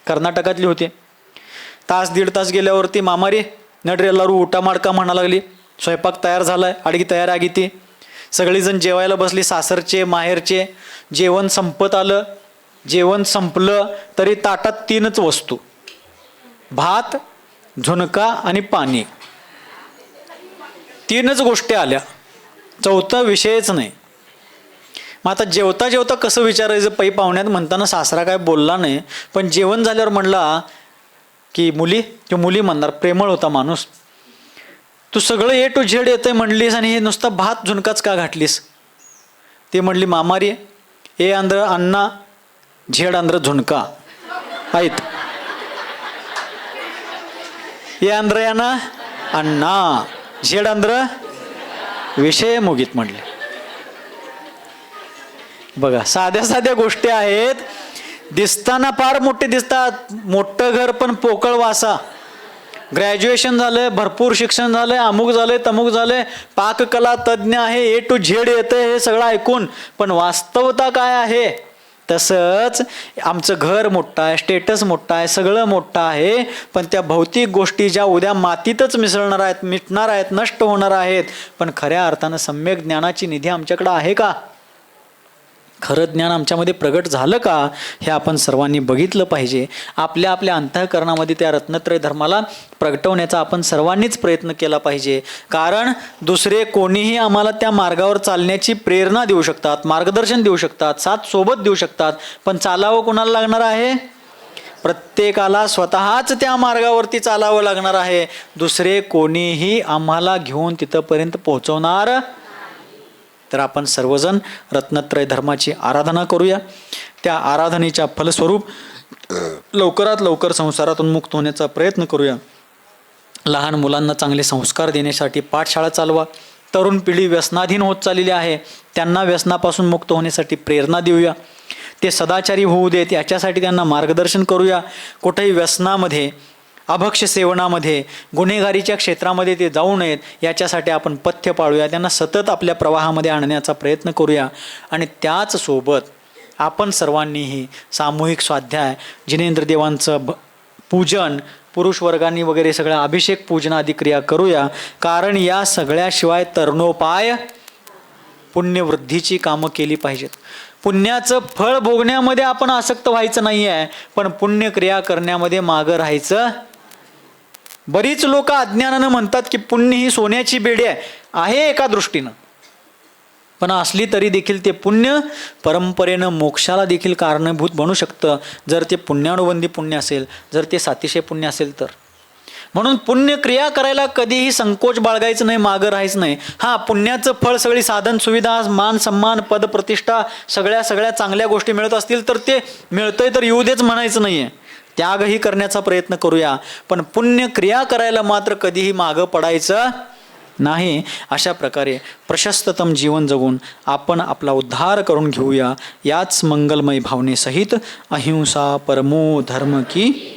कर्नाटकातली होती. 1-1.5 तास गेल्यावरती मामारी नडरे लारू उटा माडका म्हणा लागली. स्वयंपाक तयार झालाय, अडगी तयार आगी ती. सगळीजण जेवायला बसली, सासरचे माहेरचे. जेवण संपत आलं. जेवण संपलं तरी ताटात 3च वस्तू, भात, झुणका आणि पाणी. 3च गोष्टी आल्या. चौथा विषयच नाही. मग आता जेवता जेवता कसं विचारायचं पै पाहुण्यात म्हणताना सासरा काय बोलला नाही, पण जेवण झाल्यावर म्हणला की मुली म्हणणार, प्रेमळ होता माणूस, तू सगळं A to Z येतंय म्हणलीस आणि हे नुसता भात झुणकाच का घातलीस? ते म्हणली मामारी, A Andhra Anna, Z Andhra झुणका आहेत. ये आंध्रयाना अण्णा झेड आंध्र विषय मुगीत म्हटले. बघा साध्या साध्या गोष्टी आहेत, दिसताना फार मोठे दिसतात. मोठं घर पण पोकळ वासा. ग्रॅज्युएशन झालंय, भरपूर शिक्षण झालंय, अमुक झालंय, तमुक झालंय, पाककला तज्ज्ञ आहे, ए टू झेड येतंय हे सगळं ऐकून, पण वास्तवता काय आहे? तसंच आमचं घर मोठं आहे, स्टेटस मोठं आहे, सगळं मोठं आहे, पण त्या भौतिक गोष्टी ज्या उद्या मातीतच मिसळणार आहेत, मिटणार आहेत, नष्ट होणार आहेत, पण खऱ्या अर्थानं सम्यक ज्ञानाची निधी आमच्याकडं आहे का? खरं ज्ञान आमच्यामध्ये प्रगट झालं का? हे आपण सर्वांनी बघितलं पाहिजे. आपल्या आपल्या अंतःकरणामध्ये त्या रत्नत्रय धर्माला प्रगटवण्याचा आपण सर्वांनीच प्रयत्न केला पाहिजे. कारण दुसरे कोणीही आम्हाला त्या मार्गावर चालण्याची प्रेरणा देऊ शकतात, मार्गदर्शन देऊ शकतात, साथ सोबत देऊ शकतात, पण चालावं कोणाला लागणार आहे? प्रत्येकाला स्वतःच त्या मार्गावरती चालावं लागणार आहे. दुसरे कोणीही आम्हाला घेऊन तिथंपर्यंत पोहोचवणार. तर आपण सर्वजण रत्नत्रय धर्माची आराधना करूया. त्या आराधनेच्या फलस्वरूप लवकरात लवकर संसारातून मुक्त होण्याचा प्रयत्न करूया. लहान मुलांना चांगले संस्कार देण्यासाठी पाठशाळा चालवा. तरुण पिढी व्यसनाधीन होत चाललेली आहे, त्यांना व्यसनापासून मुक्त होण्यासाठी प्रेरणा देऊया. ते सदाचारी होऊ देत याच्यासाठी त्यांना मार्गदर्शन करूया. कुठेही व्यसनामध्ये, अभक्ष सेवनामध्ये, गुन्हेगारीच्या क्षेत्रामध्ये ते जाऊ नयेत याच्यासाठी आपण पथ्य पाळूया. त्यांना सतत आपल्या प्रवाहामध्ये आणण्याचा प्रयत्न करूया. आणि त्याच सोबत आपण सर्वांनीही सामूहिक स्वाध्याय, जिनेंद्र देवांचं पूजन, पुरुष वर्गांनी वगैरे सगळ्या अभिषेक पूजनादी क्रिया करूया. कारण या सगळ्याशिवाय तरणोपाय पुण्यवृद्धीची कामं केली पाहिजेत. पुण्याचं फळ भोगण्यामध्ये आपण आसक्त व्हायचं नाही आहे, पण पुण्यक्रिया करण्यामध्ये मागं राहायचं. बरीच लोक अज्ञानानं म्हणतात की पुण्य ही सोन्याची बेडी आहे एका दृष्टीनं, पण असली तरी देखील ते पुण्य परंपरेनं मोक्षाला देखील कारणीभूत बनू शकतं, जर ते पुण्यानुबंधी पुण्य असेल, जर ते सातिशय पुण्य असेल तर. म्हणून पुण्यक्रिया करायला कधीही संकोच बाळगायचं नाही, मागं राहायचं नाही. हां, पुण्याचं फळ सगळी साधन सुविधा, मान सन्मान, पद प्रतिष्ठा, सगळ्या चांगल्या गोष्टी मिळत असतील तर ते मिळतंय तर येऊ देच म्हणायचं नाही आहे. त्यागही करण्याचा प्रयत्न करूया, पण पुण्यक्रिया करायला मात्र कधीही मागं पडायचं नाही. अशा प्रकारे प्रशस्ततम जीवन जगून आपण आपला उद्धार करून घेऊया. याच मंगलमय भावनेसहित अहिंसा परमो धर्म की